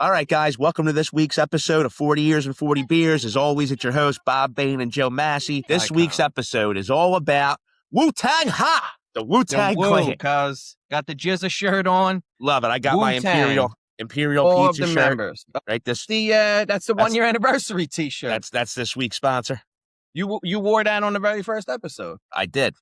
All right, guys, welcome to this week's episode of 40 Years and 40 Beers. As always, it's your host, Bob Bain and Joe Massi. This week's episode is all about Wu-Tang Ha! The Wu-Tang Clan. Cuz got the Jizza shirt on. Love it. I got my Wu-Tang. Imperial All Pizza of the shirt. members. Right, that's the 1 year anniversary t-shirt. That's this week's sponsor. You wore that on the very first episode. I did.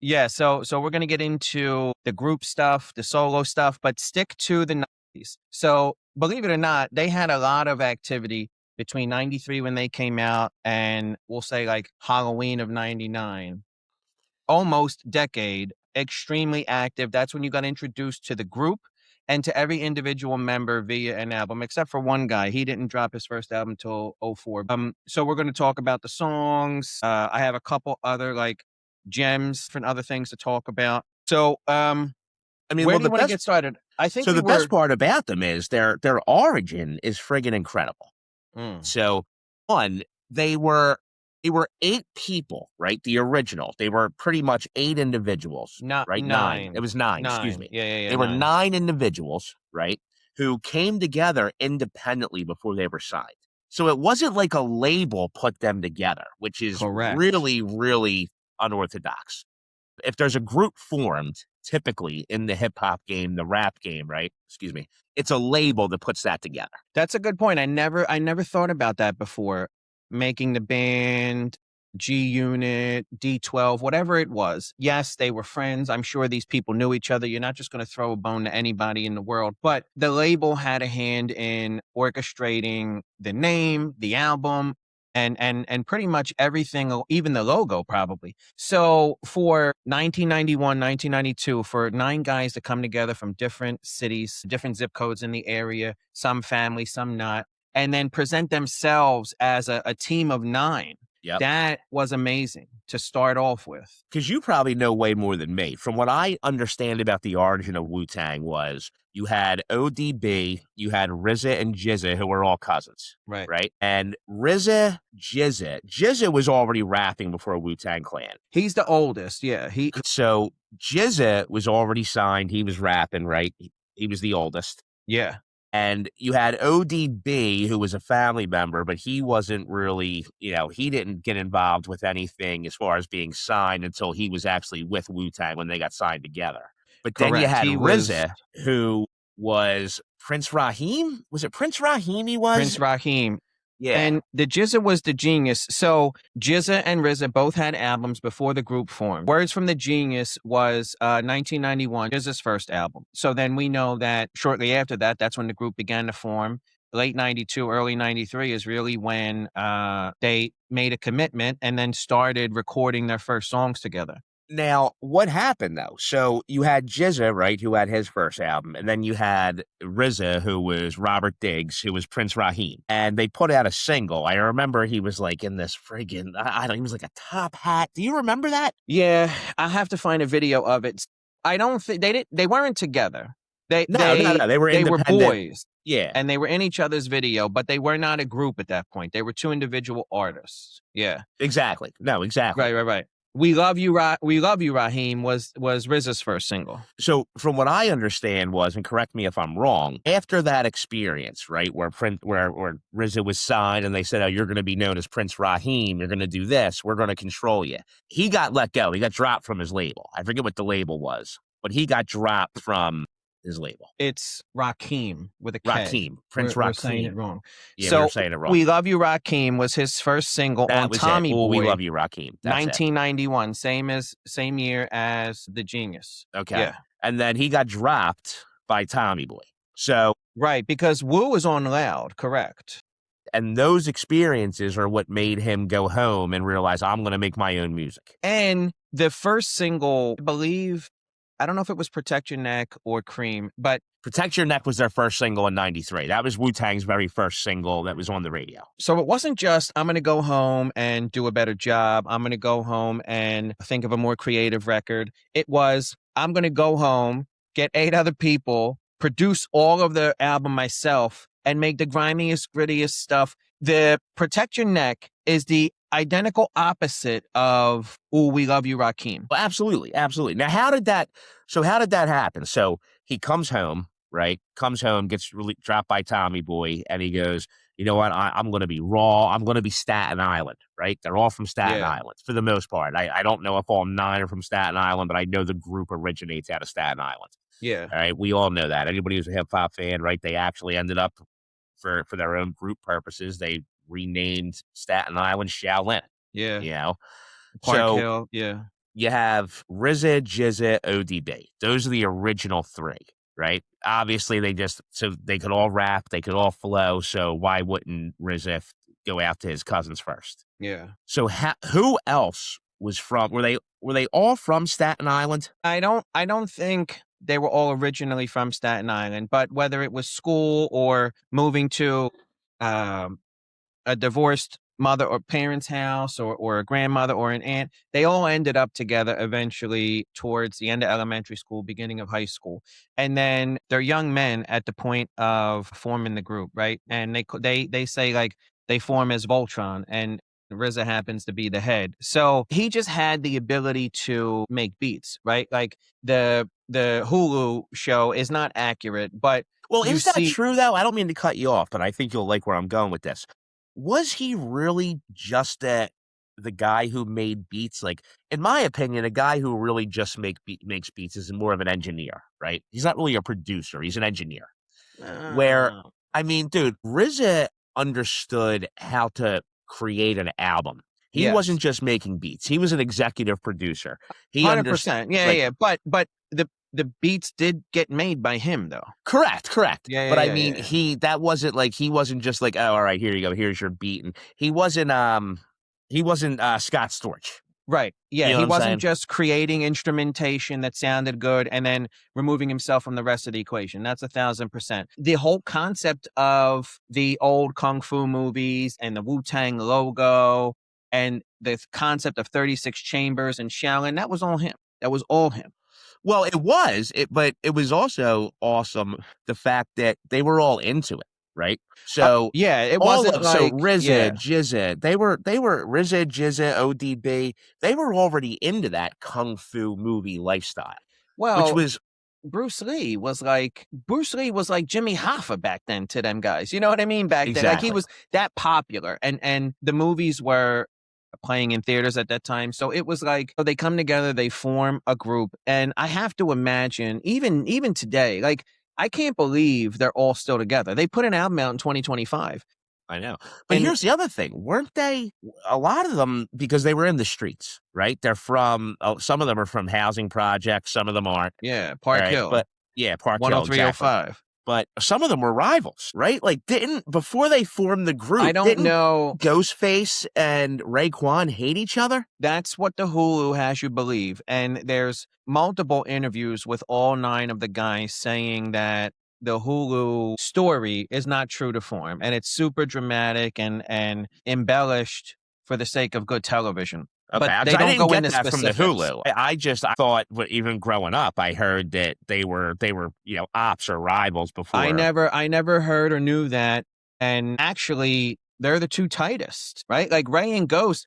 Yeah, so we're going to get into the group stuff, the solo stuff, but stick to the 90s. So believe it or not, they had a lot of activity between 93 when they came out and we'll say like Halloween of 99. Almost decade, extremely active. That's when you got introduced to the group and to every individual member via an album, except for one guy. He didn't drop his first album until 04. So we're going to talk about the songs. I have a couple other like gems and other things to talk about. So, where do you want to get started? I think so. The best part about them is their origin is friggin' incredible. So, one, they were 8 people, right? The original. They were pretty much 8 individuals, right? 9. It was 9. Excuse me. Yeah. They were 9 individuals, right? Who came together independently before they were signed. So it wasn't like a label put them together, which is really, really unorthodox. If there's a group formed, typically in the hip hop game, the rap game, right? Excuse me. It's a label that puts that together. That's a good point. I never thought about that before. Making the band, G Unit, D12, whatever it was. Yes, they were friends. I'm sure these people knew each other. You're not just going to throw a bone to anybody in the world. But the label had a hand in orchestrating the name, the album, and pretty much everything, even the logo probably. So for 1991, 1992, for 9 guys to come together from different cities, different zip codes in the area, some family, some not, and then present themselves as a team of 9. Yep. That was amazing to start off with. Because you probably know way more than me. From what I understand about the origin of Wu-Tang was you had ODB, you had RZA and GZA, who were all cousins. Right? And RZA, GZA was already rapping before Wu-Tang Clan. He's the oldest, yeah. So GZA was already signed. He was rapping, right? He was the oldest. Yeah. And you had ODB, who was a family member, but he wasn't really, he didn't get involved with anything as far as being signed until he was actually with Wu-Tang when they got signed together. But then you had RZA, who was Prince Raheem. Was it Prince Raheem he was? Prince Raheem. Yeah. And the GZA was the genius. So GZA and RZA both had albums before the group formed. Words from the Genius was 1991, GZA's first album. So then we know that shortly after that, that's when the group began to form. Late 92, early 93 is really when they made a commitment and then started recording their first songs together. Now, what happened, though? So you had GZA, right, who had his first album, and then you had RZA, who was Robert Diggs, who was Prince Raheem, and they put out a single. I remember he was like in this friggin', he was like a top hat. Do you remember that? Yeah, I have to find a video of it. I don't think they weren't together. No, they were independent. They were boys. Yeah. And they were in each other's video, but they were not a group at that point. They were 2 individual artists. Yeah. Exactly. No, exactly. Right. We Love You, Raheem was RZA's first single. So from what I understand was, and correct me if I'm wrong, after that experience, right, where RZA was signed and they said, oh, you're going to be known as Prince Raheem, you're going to do this, we're going to control you. He got let go. He got dropped from his label. I forget what the label was, but he got dropped from his label. It's Rakim with a K. Rakim. Prince Rakim. We're saying it wrong. Yeah, so we're saying it wrong. We Love You, Rakim was his first single on Tommy Boy. We Love You, Rakim. 1991, same year as The Genius. Okay. Yeah. And then he got dropped by Tommy Boy. So right, because Wu was on Loud, correct. And those experiences are what made him go home and realize, I'm going to make my own music. And the first single, I don't know if it was Protect Your Neck or Cream, but Protect Your Neck was their first single in 93. That was Wu-Tang's very first single that was on the radio. So it wasn't just, I'm going to go home and do a better job. I'm going to go home and think of a more creative record. It was, I'm going to go home, get 8 other people, produce all of the album myself, and make the grimiest, grittiest stuff. The Protect Your Neck is the identical opposite of Ooh, We Love You, Rakim. Well, absolutely. Now, how did that happen? So he comes home, right? Comes home, gets really dropped by Tommy Boy, and he goes, you know what? I'm going to be raw. I'm going to be Staten Island, right? They're all from Staten Yeah. Island for the most part. I don't know if all 9 are from Staten Island, but I know the group originates out of Staten Island. Yeah. All right. We all know that. Anybody who's a hip hop fan, right? They actually ended up for their own group purposes. They renamed Staten Island Shaolin. Yeah. You know? Park So Hill. Yeah. you have RZA, GZA, ODB. Those are the original 3, right? Obviously, so they could all rap, they could all flow. So why wouldn't RZA go after his cousins first? Yeah. So who else was from? Were they all from Staten Island? I don't think they were all originally from Staten Island, but whether it was school or moving to a divorced mother or parents' house or a grandmother or an aunt, they all ended up together eventually towards the end of elementary school, beginning of high school. And then they're young men at the point of forming the group, right? And they say like they form as Voltron, and RZA happens to be the head. So he just had the ability to make beats, right? Like the Hulu show is not accurate, but well, is that true though? I don't mean to cut you off, but I think you'll like where I'm going with this. Was he really just the guy who made beats? Like, in my opinion, a guy who really just makes beats is more of an engineer, right? He's not really a producer. He's an engineer. Where, I mean, dude, RZA understood how to create an album. He wasn't just making beats. He was an executive producer. He 100%. Yeah. But the beats did get made by him, though. Correct. Yeah, but I mean, he wasn't just like, oh, all right, here you go, here's your beat. And he wasn't Scott Storch. Right. Yeah. You know he wasn't just creating instrumentation that sounded good and then removing himself from the rest of the equation. That's 1,000%. The whole concept of the old Kung Fu movies and the Wu-Tang logo and the concept of 36 chambers and Shaolin, that was all him. Well, but it was also awesome the fact that they were all into it, right? So it wasn't like RZA, GZA, they were RZA, GZA, ODB, they were already into that kung fu movie lifestyle. Well, which was Bruce Lee was like Jimmy Hoffa back then to them guys. You know what I mean? Back then, like he was that popular, and the movies were playing in theaters at that time. So it was like they come together, they form a group, and I have to imagine even today, like I can't believe they're all still together. They put an album out in 2025. I know. But here's the other thing. Weren't they, a lot of them, because they were in the streets, right? They're from, some of them are from housing projects. Some of them aren't. Yeah, Park Hill. But yeah, Park Hill. 10305. Exactly. But some of them were rivals, right? Like, before they formed the group, I don't know. Ghostface and Raekwon hate each other? That's what the Hulu has you believe. And there's multiple interviews with all 9 of the guys saying that the Hulu story is not true to form. And it's super dramatic and embellished for the sake of good television. Okay, but they don't go into that specifics. From the Hulu. I thought, even growing up, I heard that they were ops or rivals before. I never heard or knew that. And actually, they're the 2 tightest, right? Like Ray and Ghostface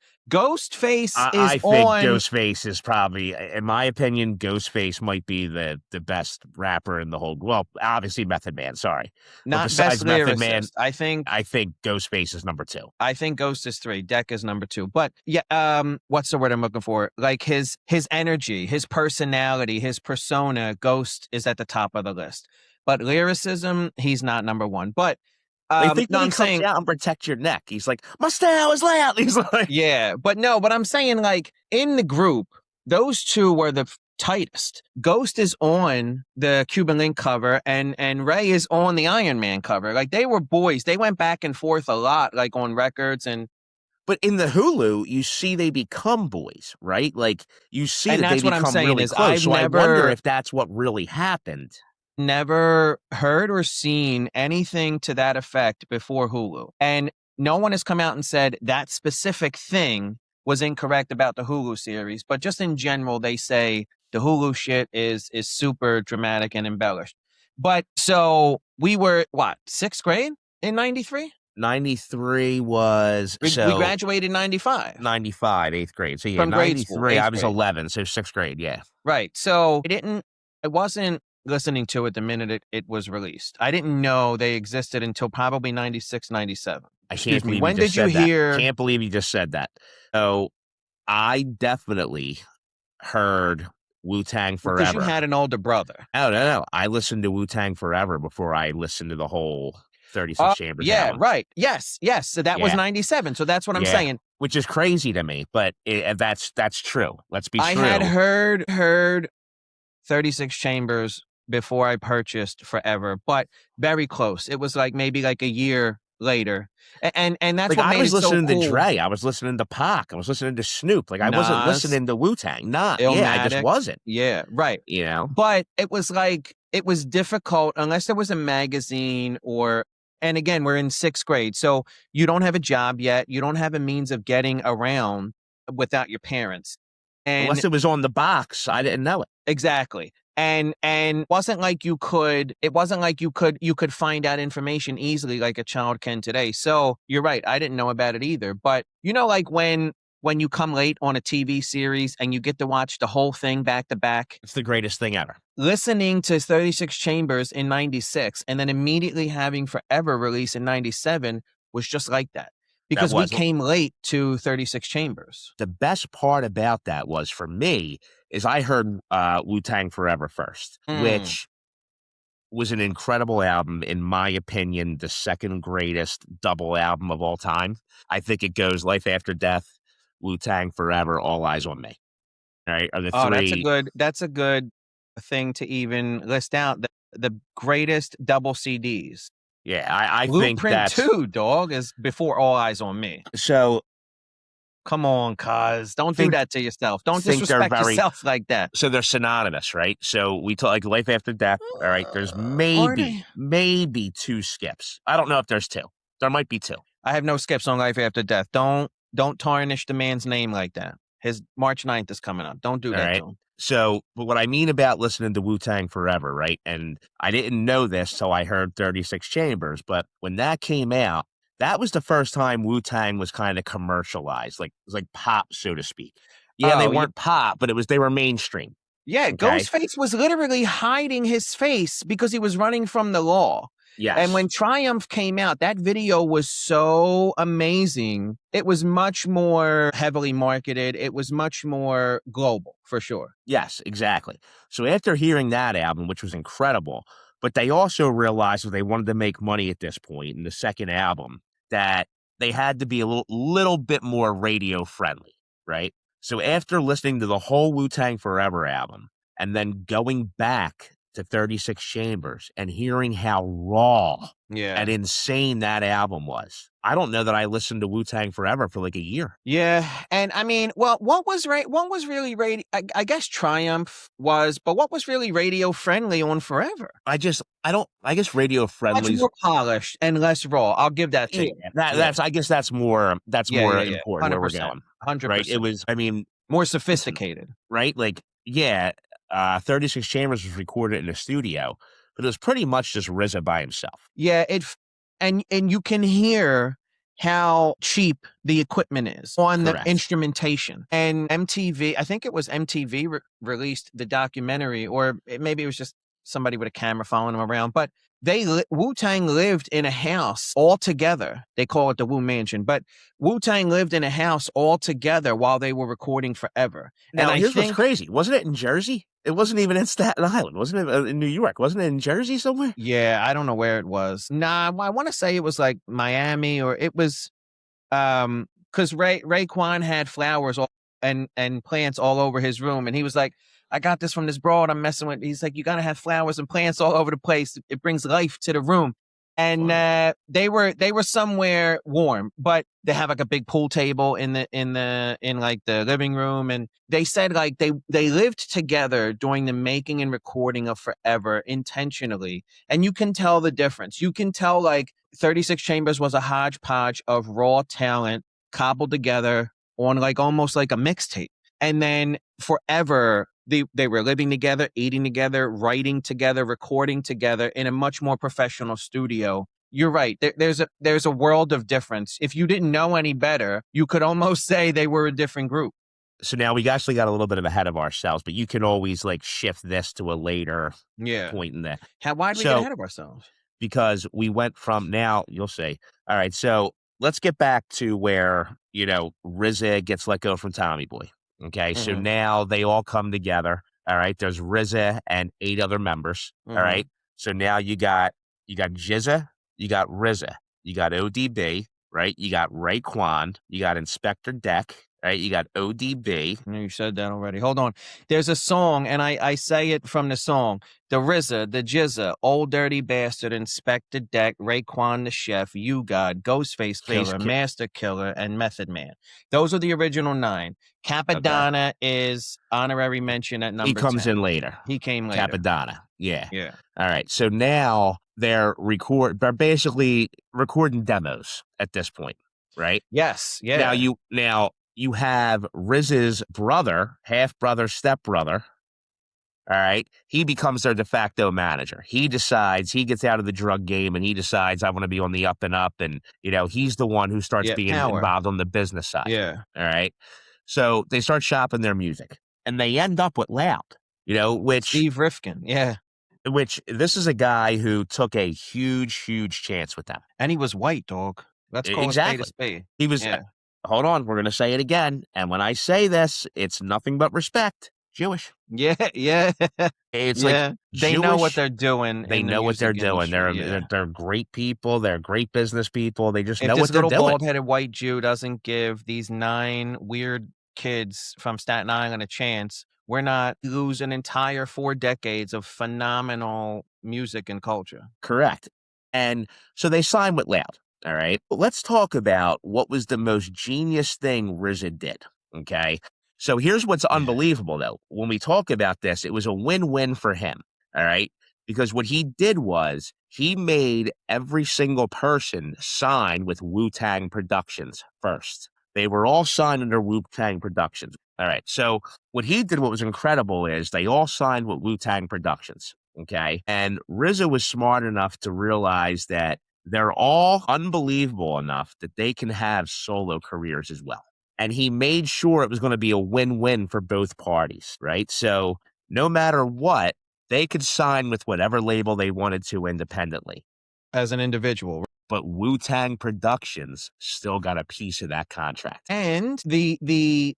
I think Ghostface is probably, in my opinion, Ghostface might be the best rapper in the whole. Well, obviously Method Man. Sorry, not besides best Method Man. I think Ghostface is number 2. I think Ghost is 3. Deck is number 2. But yeah, what's the word I'm looking for? Like his energy, his personality, his persona. Ghost is at the top of the list. But lyricism, he's not number 1. But they think when he comes out and protect your neck. He's like, my style is loud. He's like, yeah, but I'm saying like in the group, those 2 were the tightest. Ghost is on the Cuban Linx cover, and Ray is on the Iron Man cover. Like they were boys. They went back and forth a lot, like on records and. But in the Hulu, you see they become boys, right? Like you see and that that's they what become I'm saying really is close. So I wonder if that's what really happened. Never heard or seen anything to that effect before Hulu. And no one has come out and said that specific thing was incorrect about the Hulu series. But just in general, they say the Hulu shit is super dramatic and embellished. But so we were, 6th grade in 93? 93 was... We graduated in 95. 95, 8th grade. So yeah, from 93, grade school, I was 11, so 6th grade, yeah. Right. So it wasn't listening to it the minute it was released. I didn't know they existed until probably 96, 97. I can't believe When you just did you said that. hear? Can't believe you just said that. So I definitely heard Wu-Tang Forever. Because you had an older brother. Oh, no. I listened to Wu-Tang Forever before I listened to the whole 36 Chambers album. Right. Yes. So that was 97. So that's what I'm saying. Which is crazy to me, but that's true. Let's be true. I had heard 36 Chambers before I purchased Forever, but very close. It was like maybe like a year later. And that's what made it so cool. I was listening to Dre. I was listening to Pac. I was listening to Snoop. Like, I wasn't listening to Wu-Tang. I just wasn't. Yeah, right. You know? But it was like, it was difficult unless there was a magazine and again, we're in 6th grade. So you don't have a job yet. You don't have a means of getting around without your parents. And unless it was on the box, I didn't know it. Exactly. And it wasn't like you could find out information easily like a child can today. So you're right. I didn't know about it either. But like when you come late on a TV series and you get to watch the whole thing back to back. It's the greatest thing ever. Listening to 36 Chambers in 96 and then immediately having Forever release in 97 was just like that. Because we came late to 36 Chambers. The best part about that was, for me, is I heard Wu-Tang Forever first, which was an incredible album. In my opinion, the second greatest double album of all time. I think it goes Life After Death, Wu-Tang Forever, All Eyes on Me. All right, are the three. That's a good thing to even list out. The greatest double CDs. Yeah, I Blueprint think that's... 2, dog, is before All Eyes on Me. So, come on, cuz. Don't do that to yourself. Don't disrespect yourself like that. So they're synonymous, right? So we talk like Life After Death. All right, there's maybe 2 skips. I don't know if there's 2. There might be 2. I have no skips on Life After Death. Don't tarnish the man's name like that. His March 9th is coming up. Don't do that to him. So, but what I mean about listening to Wu-Tang Forever, right? And I didn't know this till I heard 36 Chambers, but when that came out, that was the first time Wu-Tang was kind of commercialized. Like, it was like pop, so to speak. Yeah, they weren't pop, but they were mainstream. Yeah, okay? Ghostface was literally hiding his face because he was running from the law. Yes. And when Triumph came out, that video was so amazing. It was much more heavily marketed. It was much more global, for sure. Yes, exactly. So after hearing that album, which was incredible, but they also realized that they wanted to make money at this point in the second album, that they had to be a little bit more radio friendly, right? So after listening to the whole Wu-Tang Forever album and then going back to 36 Chambers and hearing how raw and insane that album was, I don't know that I listened to Wu-Tang Forever for like a year. Yeah. And I mean, well, what was really radio? I guess Triumph was, but what was really radio friendly on Forever? I guess radio friendly is more polished and less raw. I'll give that to you. I guess that's more important 100%, where we're going. 100%. Right? It was, I mean, more sophisticated. Right? Like, 36 Chambers was recorded in a studio, but it was pretty much just RZA by himself. Yeah, and you can hear how cheap the equipment is on the instrumentation. And MTV, I think it was MTV released the documentary, or maybe it was just somebody with a camera following them around, but Wu-Tang lived in a house all together. They call it the Wu Mansion, but Wu-Tang lived in a house all together while they were recording Forever. Now, here's what's crazy. Wasn't it in Jersey? It wasn't even in Staten Island. Wasn't it in New York? Wasn't it in Jersey somewhere? Yeah, I don't know where it was. Nah, I want to say it was like Miami, or it was, because Raekwon had flowers and plants all over his room, and he was like, I got this from this broad I'm messing with. He's like, you got to have flowers and plants all over the place. It brings life to the room. And they were somewhere warm, but they have like a big pool table in like the living room. And they said like they lived together during the making and recording of Forever intentionally. And you can tell the difference. You can tell like 36 Chambers was a hodgepodge of raw talent cobbled together on like almost like a mixtape. And then Forever, they were living together, eating together, writing together, recording together in a much more professional studio. You're right. There's a world of difference. If you didn't know any better, you could almost say they were a different group. So now we actually got a little bit of ahead of ourselves, but you can always like shift this to a later point in there. Why did we get ahead of ourselves? Because we went from now, you'll say, all right, so let's get back to where, RZA gets let go from Tommy Boy. Okay. So now they all come together. All right. There's RZA and 8 other members. All right. So now you got GZA, you got RZA, you got ODB, right? You got Raekwon, you got Inspector Deck, right? You got ODB. You said that already. Hold on. There's a song, and I say it from the song. The RZA, the GZA, Old Dirty Bastard, Inspector Deck, Raekwon the Chef, You God, Ghostface Killah, Master Killer, and Method Man. Those are the original 9. Capadonna is honorary mention at number 10. He comes in later. He came later. Capadonna. Yeah. Yeah. All right. So now they're basically recording demos at this point, right? Yes. Yeah. Now you have RZA's brother, half brother, step brother. All right. He becomes their de facto manager. He decides, he gets out of the drug game and he decides, I want to be on the up and up. And, he's the one who starts being involved on the business side. Yeah. All right. So they start shopping their music and they end up with Loud, which Steve Rifkin. Yeah. Which this is a guy who took a huge, huge chance with them. And he was white, dog. Let's call it a spade. He was, hold on, we're going to say it again. And when I say this, it's nothing but respect. Jewish. Yeah, yeah. It's like they know what they're doing. They know what they're doing. They're great people. They're great business people. They just know what they're doing. If this little bald-headed white Jew doesn't give these 9 weird kids from Staten Island a chance, we're not losing entire 4 decades of phenomenal music and culture. Correct. And so they signed with Loud. All right. But let's talk about what was the most genius thing RZA did. Okay. So here's what's unbelievable, though. When we talk about this, it was a win-win for him. All right. Because what he did was he made every single person sign with Wu-Tang Productions first. They were all signed under Wu-Tang Productions. All right. So what he did, what was incredible is they all signed with Wu-Tang Productions. Okay. And RZA was smart enough to realize that they're all unbelievable enough that they can have solo careers as well. And he made sure it was going to be a win-win for both parties. Right. So no matter what, they could sign with whatever label they wanted to independently. As an individual. But Wu-Tang Productions still got a piece of that contract. And it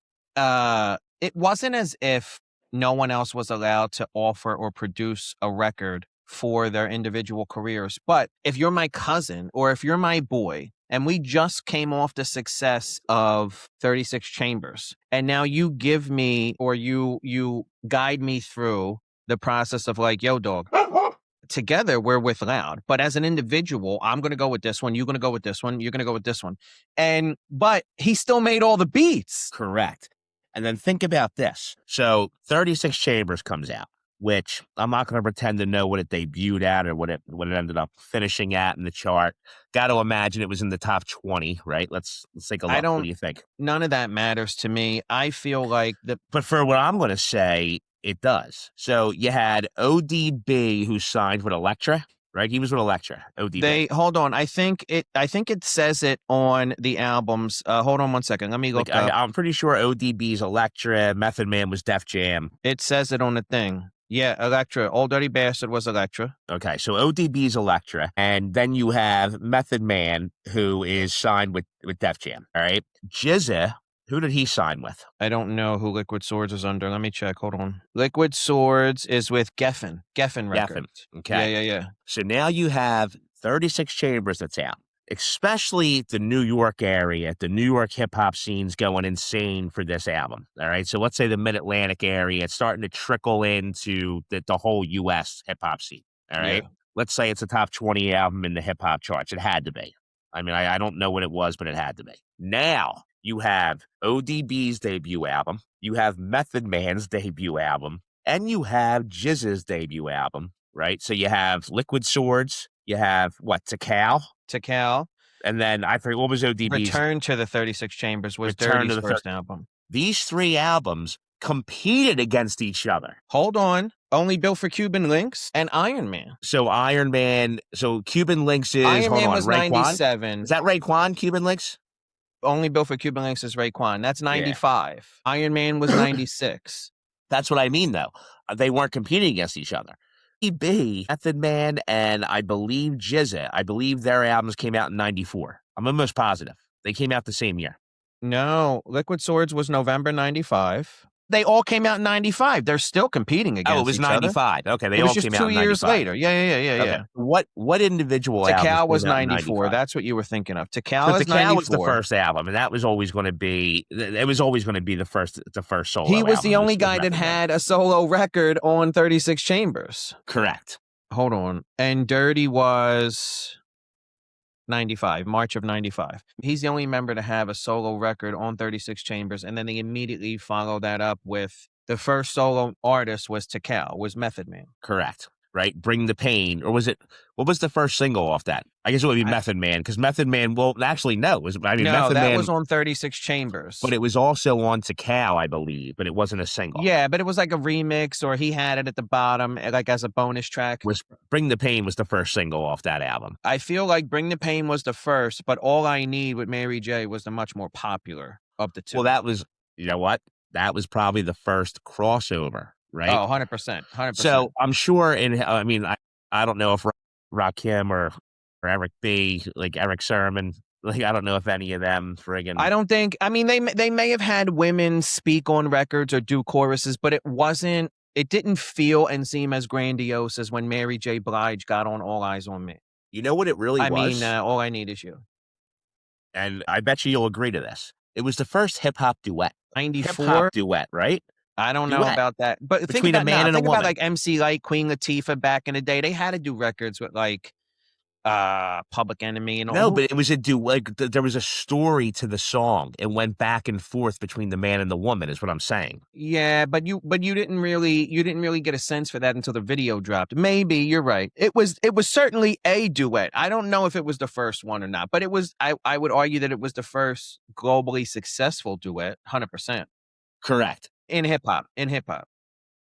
wasn't as if no one else was allowed to offer or produce a record for their individual careers. But if you're my cousin or if you're my boy and we just came off the success of 36 Chambers and now you give me or you guide me through the process of like, yo, dog, together we're with Loud, but as an individual, I'm going to go with this one. You're going to go with this one. You're going to go with this one. But he still made all the beats. Correct. And then think about this. So 36 Chambers comes out, which I'm not going to pretend to know what it debuted at or what it ended up finishing at in the chart. Got to imagine it was in the top 20, right? Let's take a look. What do you think? None of that matters to me. I feel like But for what I'm going to say, it does. So you had ODB who signed with Elektra, right? He was with Elektra. ODB. Hold on. I think it says it on the albums. Hold on one second. Let me look up. I'm pretty sure ODB's Elektra. Method Man was Def Jam. It says it on the thing. Yeah, Elektra. Old Dirty Bastard was Elektra. Okay, so ODB's Elektra, and then you have Method Man who is signed with Def Jam. All right, GZA. Who did he sign with? I don't know who Liquid Swords is under. Let me check. Hold on. Liquid Swords is with Geffen Records. Okay. Yeah. So now you have 36 Chambers that's out, especially the New York area. The New York hip-hop scene's going insane for this album. All right. So let's say the Mid-Atlantic area, it's starting to trickle into the whole U.S. hip-hop scene. All right. Yeah. Let's say it's a top 20 album in the hip-hop charts. It had to be. I mean, I don't know what it was, but it had to be. Now, you have ODB's debut album, you have Method Man's debut album, and you have GZA's debut album, right? So you have Liquid Swords, you have Tical, and then I forget what was ODB's. Return to the 36 Chambers was Dirty's first album. These 3 albums competed against each other. Hold on. Only Built for Cuban Linx and Ironman. So Cuban Linx is Ironman was 97. Is that Raekwon, Cuban Linx? Only Built for Cuban Linx is Raekwon. That's 95. Yeah. Iron Man was 96. That's what I mean, though. They weren't competing against each other. EB, Method Man, and I believe GZA, I believe their albums came out in 94. I'm almost positive. They came out the same year. No, Liquid Swords was November 95. They all came out in 95. They're still competing against each other. Oh, it was 95. Other. Okay, they all came out in 95. 2 years later. Yeah. What individual Tical was 94. That's what you were thinking of. Tical is 94. Tical was the first album, and that was always going to be. It was always going to be the first solo. He was album, the only guy that had a solo record on 36 Chambers. Correct. Hold on. And Dirty was 95, March of 95. He's the only member to have a solo record on 36 Chambers, and then they immediately followed that up with the first solo artist was Tical, was Method Man. Correct. Right? Bring the Pain. Or was it, what was the first single off that? I guess it would be Method Man, because Method Man, well, actually, no. Method Man, that was on 36 Chambers. But it was also on Tical, I believe, but it wasn't a single. Yeah, but it was like a remix, or he had it at the bottom, like as a bonus track. Bring the Pain was the first single off that album. I feel like Bring the Pain was the first, but All I Need with Mary J was the much more popular of the two. Well, that was, you know what? That was probably the first crossover. Right? Oh, 100%. So I'm sure I don't know if Rakim or Eric B, like Eric Sermon, like I don't know if any of them friggin'. I don't think, they may have had women speak on records or do choruses, but it didn't feel and seem as grandiose as when Mary J. Blige got on All Eyes on Me. You know what it really was? All I Need Is You. And I bet you'll agree to this. It was the first hip-hop duet. 94? Hip-hop duet, right? I don't know about that, but between a man and a woman. Think about like MC Light, Queen Latifah back in the day. They had to do records with like Public Enemy and all. No, but it was a duet. Like, there was a story to the song. It went back and forth between the man and the woman. Is what I'm saying. Yeah, but you didn't really get a sense for that until the video dropped. Maybe you're right. It was certainly a duet. I don't know if it was the first one or not, but it was. I would argue that it was the first globally successful duet. 100%. Correct. In hip hop.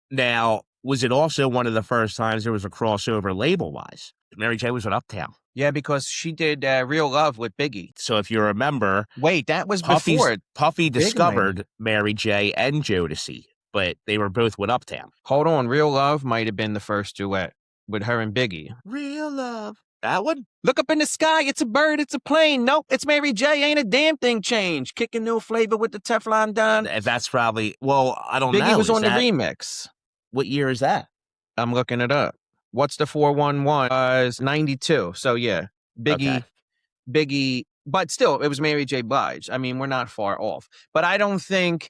Now, was it also one of the first times there was a crossover label-wise? Mary J was with Uptown. Yeah, because she did Real Love with Biggie. So if you remember... Wait, that was before... Puffy discovered Mary J and Jodeci, but they were both with Uptown. Hold on, Real Love might have been the first duet with her and Biggie. Real Love. That one? Look up in the sky, it's a bird, it's a plane. Nope, it's Mary J. Ain't a damn thing changed. Kicking new flavor with the Teflon Don. That's probably, well, I don't know. Biggie was on the remix. What year is that? I'm looking it up. What's the 411? Was 92. So yeah, Biggie, but still, it was Mary J. Blige. I mean, we're not far off. But I don't think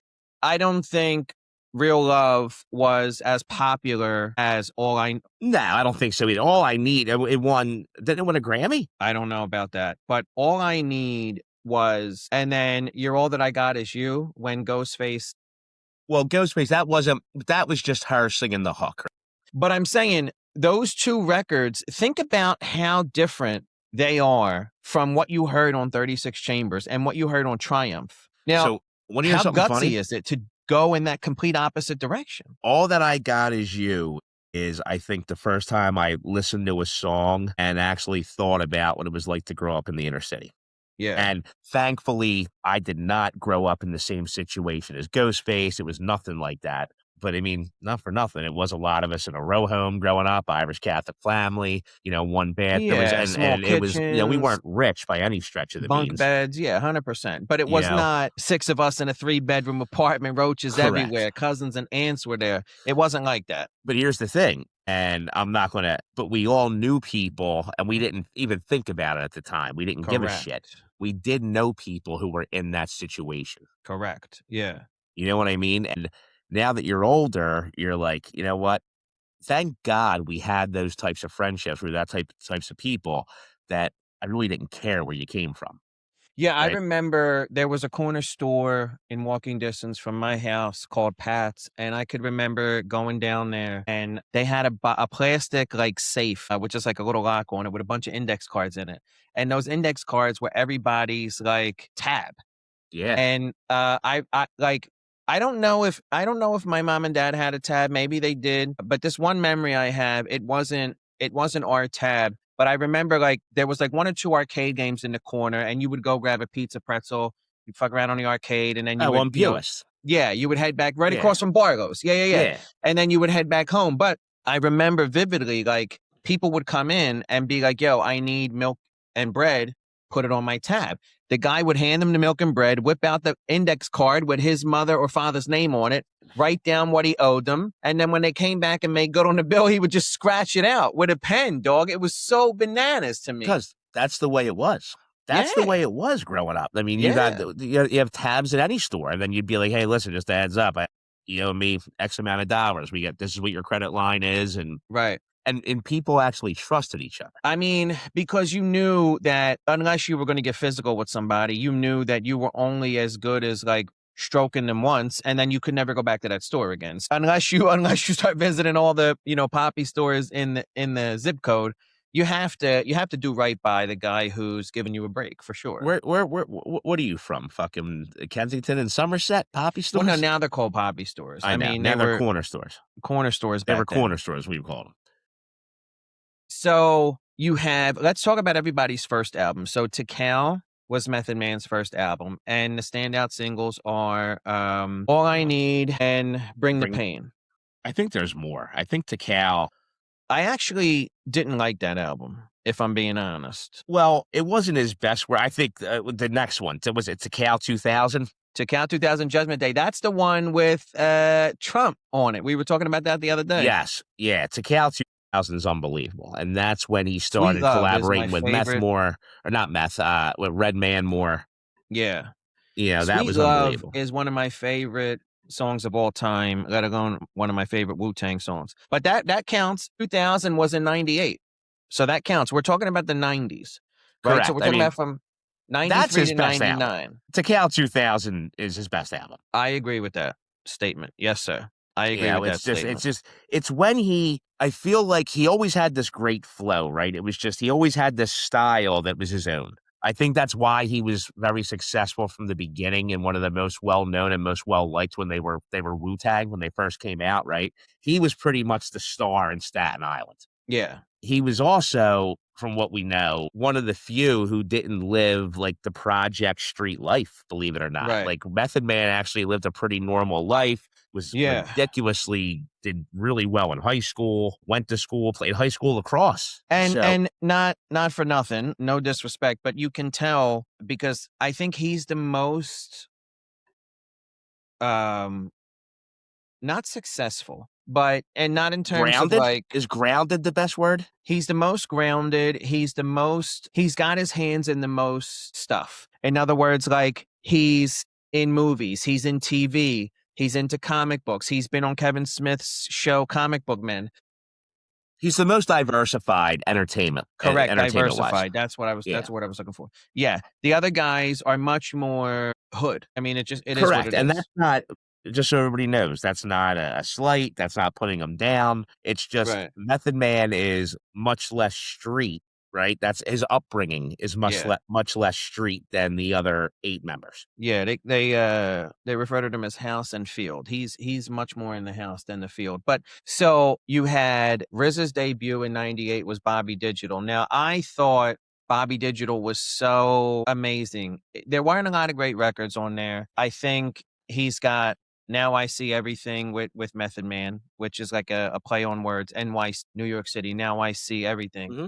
Real Love was as popular as All I... No, I don't think so either. All I Need, it won... Didn't it win a Grammy? I don't know about that. But All I Need was... And then You're All That I Got Is You, when Ghostface... Well, Ghostface, that was just her singing the hook. But I'm saying, those two records, think about how different they are from what you heard on 36 Chambers and what you heard on Triumph. Now, so, how gutsy is it to go in that complete opposite direction? All That I Got Is You is, I think, the first time I listened to a song and actually thought about what it was like to grow up in the inner city. Yeah. And thankfully, I did not grow up in the same situation as Ghostface. It was nothing like that. But I mean, not for nothing. It was a lot of us in a row home growing up, Irish Catholic family, one bathroom. Yeah, and it was, we weren't rich by any stretch of the bunk means. Beds, yeah, 100%. But it was not 6 of us in a 3-bedroom apartment, roaches everywhere, cousins and aunts were there. It wasn't like that. But here's the thing, and I'm not going to, but we all knew people, and we didn't even think about it at the time. We didn't give a shit. We did know people who were in that situation. Correct, yeah. You know what I mean? And now that you're older, you're like, you know what? Thank God we had those types of friendships with that types of people that I really didn't care where you came from. Yeah, right? I remember there was a corner store in walking distance from my house called Pat's, and I could remember going down there, and they had a plastic like safe, which is like a little lock on it with a bunch of index cards in it, and those index cards were everybody's like tab. Yeah, and I don't know if my mom and dad had a tab. Maybe they did. But this one memory I have, it wasn't our tab. But I remember like there was like 1 or 2 arcade games in the corner, and you would go grab a pizza pretzel you'd fuck around on the arcade, and then you Oh, would, on Buis. yeah, you would head back right Yeah. across from Bargos. Yeah. Yeah. And then you would head back home. But I remember vividly, like, people would come in and be like, yo, I need milk and bread, put it on my tab. The guy would hand them the milk and bread, whip out the index card with his mother or father's name on it, write down what he owed them. And then when they came back and made good on the bill, he would just scratch it out with a pen, dog. It was so bananas to me. Because that's the way it was. That's the way it was growing up. I mean, you have tabs at any store, and then you'd be like, hey, listen, just a heads up. You owe me X amount of dollars. This is what your credit line is. And right. And people actually trusted each other. I mean, because you knew that unless you were going to get physical with somebody, you knew that you were only as good as like stroking them once, and then you could never go back to that store again. So unless you start visiting all the, poppy stores in the zip code, you have to do right by the guy who's giving you a break for sure. What are you from? Fucking Kensington and Somerset poppy stores? Well, no, now they're called poppy stores. I mean, now they're corner stores. Corner stores. They were corner stores. We called them. So let's talk about everybody's first album. So Tical was Method Man's first album, and the standout singles are All I Need and Bring the Pain. I think there's more. I think Tical. I actually didn't like that album, if I'm being honest. Well, it wasn't his best work. I think the next one, was it Tical 2000? Tical 2000 Judgment Day. That's the one with Trump on it. We were talking about that the other day. Yes. Yeah. Tical 2000 is unbelievable. And that's when he started collaborating with Meth more, or not Meth, with Redman more. Yeah. Yeah, that was Love unbelievable. Is one of my favorite songs of all time, let alone one of my favorite Wu-Tang songs. But that counts. 2000 was in 98. So that counts. We're talking about the 90s. Right? Correct. So we're talking about from 93 to 99. Tical 2000 is his best album. I agree with that statement. Yes, sir. I agree with that statement. It's when I feel like he always had this great flow, right? It was just, he always had this style that was his own. I think that's why he was very successful from the beginning and one of the most well-known and most well-liked when they were Wu-Tang when they first came out, right? He was pretty much the star in Staten Island. Yeah. He was also, from what we know, one of the few who didn't live like the project street life, believe it or not. Right. Like Method Man actually lived a pretty normal life, did really well in high school, went to school, played high school lacrosse. And not for nothing, no disrespect, but you can tell because I think he's the most not successful, but and not in terms grounded? Of like, is grounded the best word? He's the most grounded. He's got his hands in the most stuff. In other words, like he's in movies, he's in TV, he's into comic books. He's been on Kevin Smith's show, Comic Book Men. He's the most diversified entertainment. Correct, diversified. That's what I was looking for. Yeah, the other guys are much more hood. I mean, it is what it is. That's not. Just so everybody knows, that's not a slight. That's not putting him down. It's just Method Man is much less street, right? That's his upbringing is much less street than the other 8 members. Yeah, they refer to him as house and field. He's much more in the house than the field. But so you had RZA's debut in '98 was Bobby Digital. Now I thought Bobby Digital was so amazing. There weren't a lot of great records on there. I think he's got Now I See Everything with Method Man, which is like a play on words. New York City. Now I See Everything. Mm-hmm.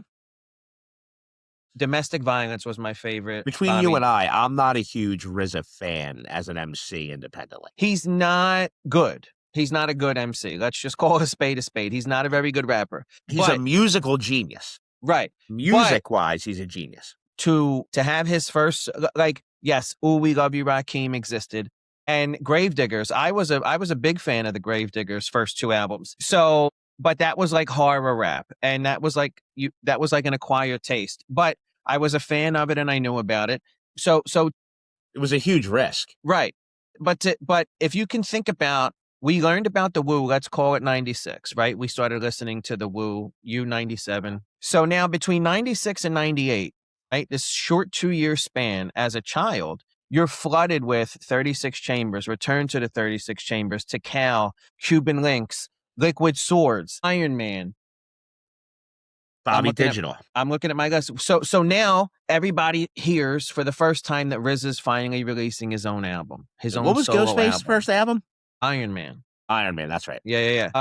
Domestic Violence was my favorite. Between you and I'm not a huge RZA fan as an MC independently. He's not good. He's not a good MC. Let's just call a spade a spade. He's not a very good rapper. He's a musical genius. Right. Music-wise, he's a genius. To have his first, like, yes, Ooh, We Love You, Rakim existed. And Gravediggers, I was a big fan of the Gravediggers' first 2 albums. So, but that was like horror rap, and that was like an acquired taste. But I was a fan of it, and I knew about it. So it was a huge risk, right? But if you can think about, we learned about the Wu. Let's call it '96, right? We started listening to the Wu U97. So now between '96 and '98, right? This short 2-year span as a child. You're flooded with 36 Chambers, Return to the 36 Chambers, Tical, Cuban Linx, Liquid Swords, Iron Man. Bobby Digital. I'm looking at my list. So now everybody hears for the first time that RZA is finally releasing his own album, his own What was solo Ghostface's album. first album? Iron Man. Iron Man, that's right. Yeah.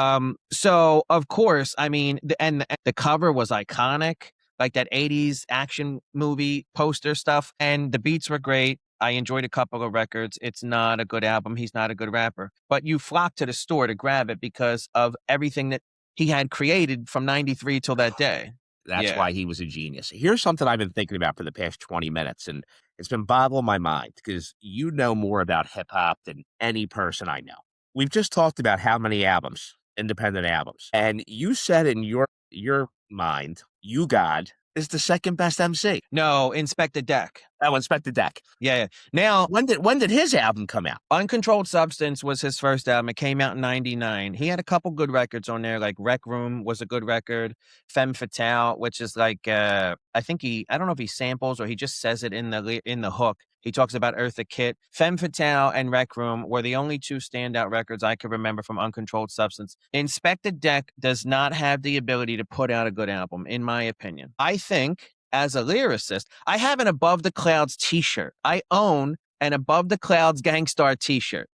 So of course, I mean, the cover was iconic, like that 80s action movie poster stuff, and the beats were great. I enjoyed a couple of records. It's not a good album. He's not a good rapper, but you flocked to the store to grab it because of everything that he had created from 93 till that day. That's why he was a genius. Here's something I've been thinking about for the past 20 minutes, and it's been boggling my mind because you know more about hip hop than any person I know. We've just talked about how many albums, independent albums, and you said in your mind, You God is the second best MC. No, Inspector Deck. Oh, Inspector Deck. Yeah. Now, when did his album come out? Uncontrolled Substance was his first album. It came out in 99. He had a couple good records on there, like Rec Room was a good record. Femme Fatale, which is like, I don't know if he samples or he just says it in the hook. He talks about Eartha Kitt. Femme Fatale and Rec Room were the only two standout records I could remember from Uncontrolled Substance. Inspector Deck does not have the ability to put out a good album, in my opinion. I think, as a lyricist, I have an Above the Clouds t-shirt. I own an Above the Clouds Gangstar t-shirt.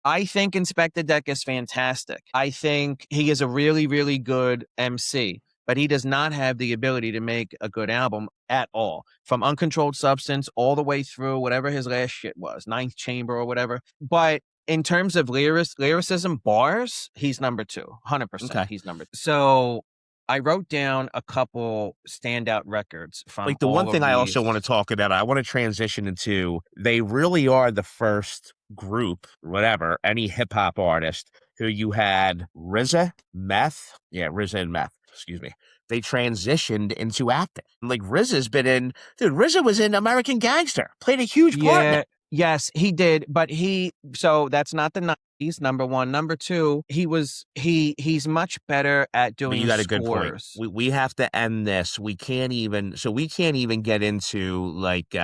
I think Inspector Deck is fantastic. I think he is a really, really good MC, but he does not have the ability to make a good album at all. From Uncontrolled Substance all the way through whatever his last shit was, Ninth Chamber or whatever. But in terms of lyricism, bars, he's number 2, 100%. Okay. He's number 2. So I wrote down a couple standout records from like the one thing I also want to talk about. I want to transition into, they really are the first group, whatever, any hip hop artist who you had RZA and Meth, excuse me. They transitioned into acting. Like RZA was in American Gangster, played a huge part in it. Yes, he did, but so that's not the 90s, number one. Number two, he's much better at doing scores. You got a good point. We have to end this. We can't even get into like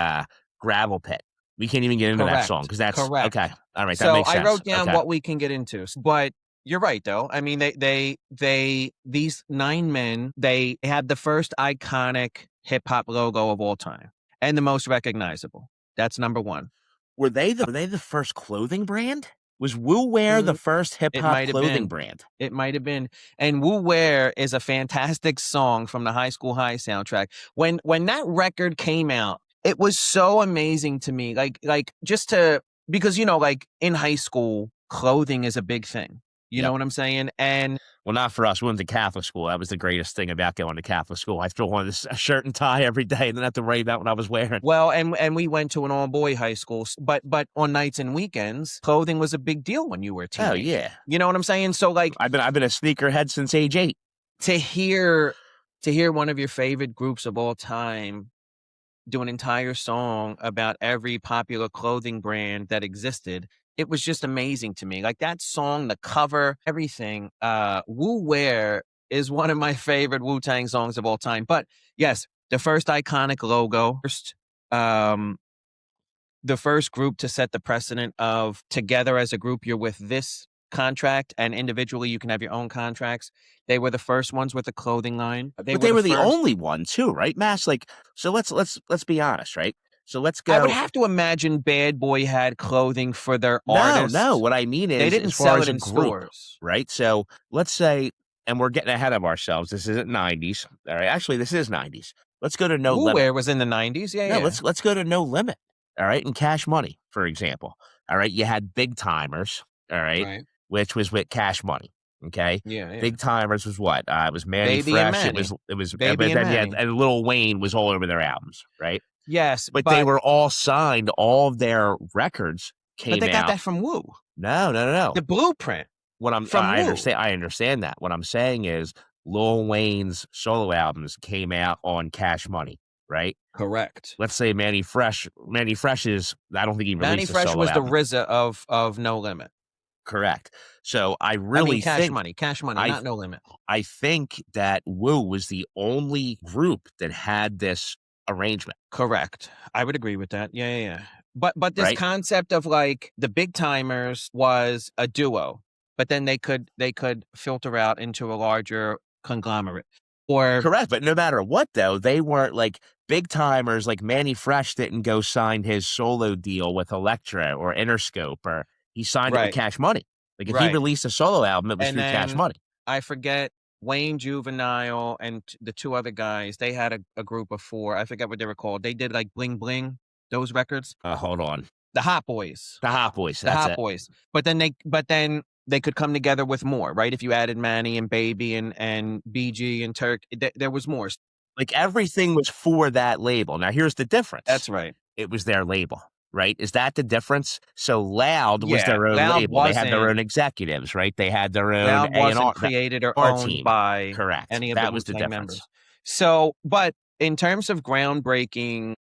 Gravel Pit. We can't even get into that song because that's correct. Okay. All right, that makes sense. So I wrote down what we can get into, but you're right though. I mean, these 9 men, they had the first iconic hip hop logo of all time and the most recognizable. That's number 1. Were they the first clothing brand? Was Wu Wear the first hip hop clothing brand? It might have been. And Wu Wear is a fantastic song from the High School High soundtrack. When that record came out, it was so amazing to me. Because like in high school, clothing is a big thing. You know what I'm saying? And well, not for us. We went to Catholic school. That was the greatest thing about going to Catholic school. I throw on a shirt and tie every day and didn't have to worry about what I was wearing. Well, and we went to an all-boy high school, but on nights and weekends, clothing was a big deal when you were a teenager. Oh, yeah. You know what I'm saying? So like I've been a sneakerhead since age 8. To hear one of your favorite groups of all time do an entire song about every popular clothing brand that existed, it was just amazing to me. Like that song, the cover, everything. Wu Wear is one of my favorite Wu-Tang songs of all time. But yes, the first iconic logo, the first group to set the precedent of together as a group, you're with this contract and individually you can have your own contracts. They were the first ones with a clothing line. They were the only one too, right, Mass? Like, so let's be honest, right? So let's go. I would have to imagine Bad Boy had clothing for their artists. No. What I mean is they didn't sell it in stores, right? So let's say, and we're getting ahead of ourselves. This isn't 90s. All right, actually, this is 90s. Let's go to No Limit. Wu-Wear was in the 90s. Yeah. Let's go to No Limit. All right, and Cash Money, for example. All right, you had Big Timers. All right. Which was with Cash Money. Okay. Yeah. Big Timers was what? It was Manny Fresh. It was Baby and Manny. And Lil Wayne was all over their albums, right? Yes, but they were all signed. All of their records came out. But they got that from Wu. No. The blueprint. I understand that. What I'm saying is Lil Wayne's solo albums came out on Cash Money, right? Correct. Let's say Manny Fresh is, I don't think he released Manny Fresh was the RZA of No Limit. Correct. So I think Cash Money, not No Limit. I think that Wu was the only group that had this arrangement. Correct. I would agree with that. Yeah. But this concept of like the Big Timers was a duo, but then they could filter out into a larger conglomerate. Or correct. But no matter what, though, they weren't like big timers. Like Manny Fresh didn't go sign his solo deal with Elektra or Interscope, or he signed it with Cash Money. Like if he released a solo album, it was through Cash Money. I forget Wayne Juvenile and the two other guys. They had a group of 4. I forget what they were called. They did like Bling Bling, those records. Hold on. The Hot Boys. The Hot Boys. The Hot Boys. But then they could come together with more, right? If you added Manny and Baby and BG and Turk, there was more. Like everything was for that label. Now here's the difference. That's right. It was their label, right? Is that the difference? So Loud was their own label. They had their own executives, right? They had their own Loud wasn't created or owned team. by Correct. any of that the was the Wu-Tang difference. members. So, but in terms of groundbreaking,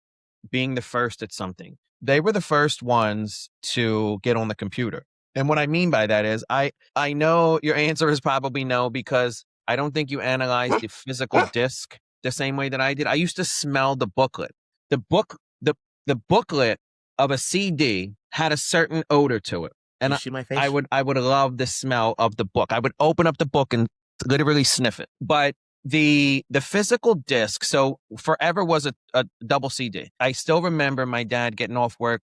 being the first at something, they were the first ones to get on the computer. And what I mean by that is, I know your answer is probably no, because I don't think you analyzed the physical disc the same way that I did. I used to smell the booklet. The booklet of a CD had a certain odor to it. And you see my face? I would love the smell of the book. I would open up the book and literally sniff it. But the physical disc, so Forever was a double CD. I still remember my dad getting off work,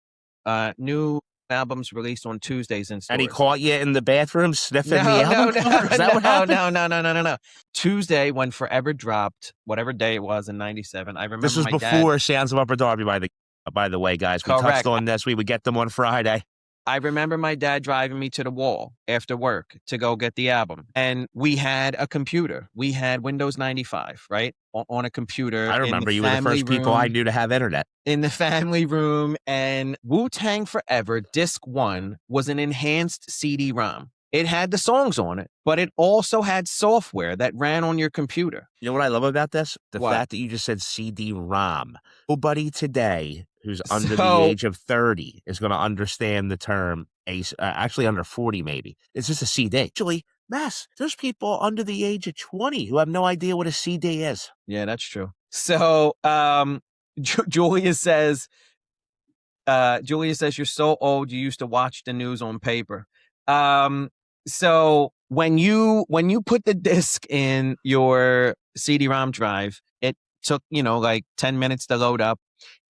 new albums released on Tuesdays in stores. And he caught you in the bathroom sniffing the album cover? Is that what happened? No. Tuesday, when Forever dropped, whatever day it was in 97, I remember this was before Sounds of Upper Darby, by the way, guys. We touched on this. We would get them on Friday. I remember my dad driving me to the wall after work to go get the album. And we had a computer. We had Windows 95, right? On a computer. I remember you were the first people I knew to have internet. In the family room. And Wu-Tang Forever, Disc 1, was an enhanced CD-ROM. It had the songs on it, but it also had software that ran on your computer. You know what I love about this? The fact that you just said CD-ROM. Nobody today who's under the age of 30 is going to understand the term, actually under 40 maybe. It's just a CD. Actually, Mass, there's people under the age of 20 who have no idea what a CD is. Yeah, that's true. So Julia says, you're so old you used to watch the news on paper. So when you put the disc in your CD-ROM drive, it took, like 10 minutes to load up,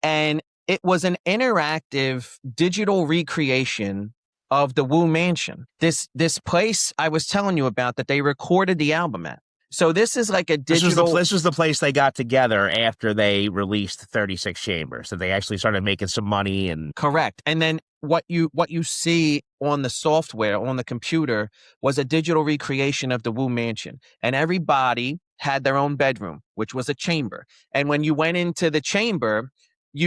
and it was an interactive digital recreation of the Wu Mansion. This place I was telling you about that they recorded the album at. So this is like a digital... This was the place they got together after they released 36 Chambers. So they actually started making some money and... Correct. And then what you see on the software, on the computer, was a digital recreation of the Wu Mansion. And everybody had their own bedroom, which was a chamber. And when you went into the chamber,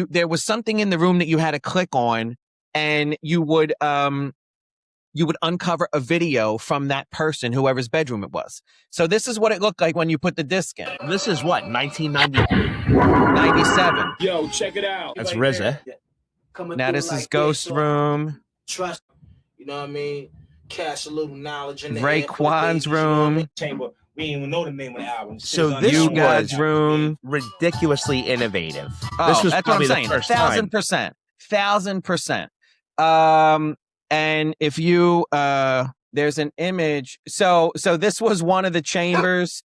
there was something in the room that you had to click on, and you would uncover a video from that person, whoever's bedroom it was. So this is what it looked like when you put the disc in. This is what, 1990? 97. Yo, check it out. That's RZA. Now this is Ghost Room. Trust, you know what I mean? Cash a little knowledge in the Raekwon's room. Chamber. We didn't even know the name of the album. So this You Guys' room. Ridiculously innovative. Oh, this was that's probably what I'm saying. the first time. 1,000%. And if you there's an image. So this was one of the chambers.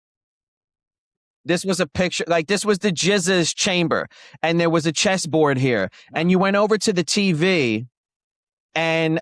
This was a picture, like this was the Jizz's chamber, and there was a chessboard here, and you went over to the TV, and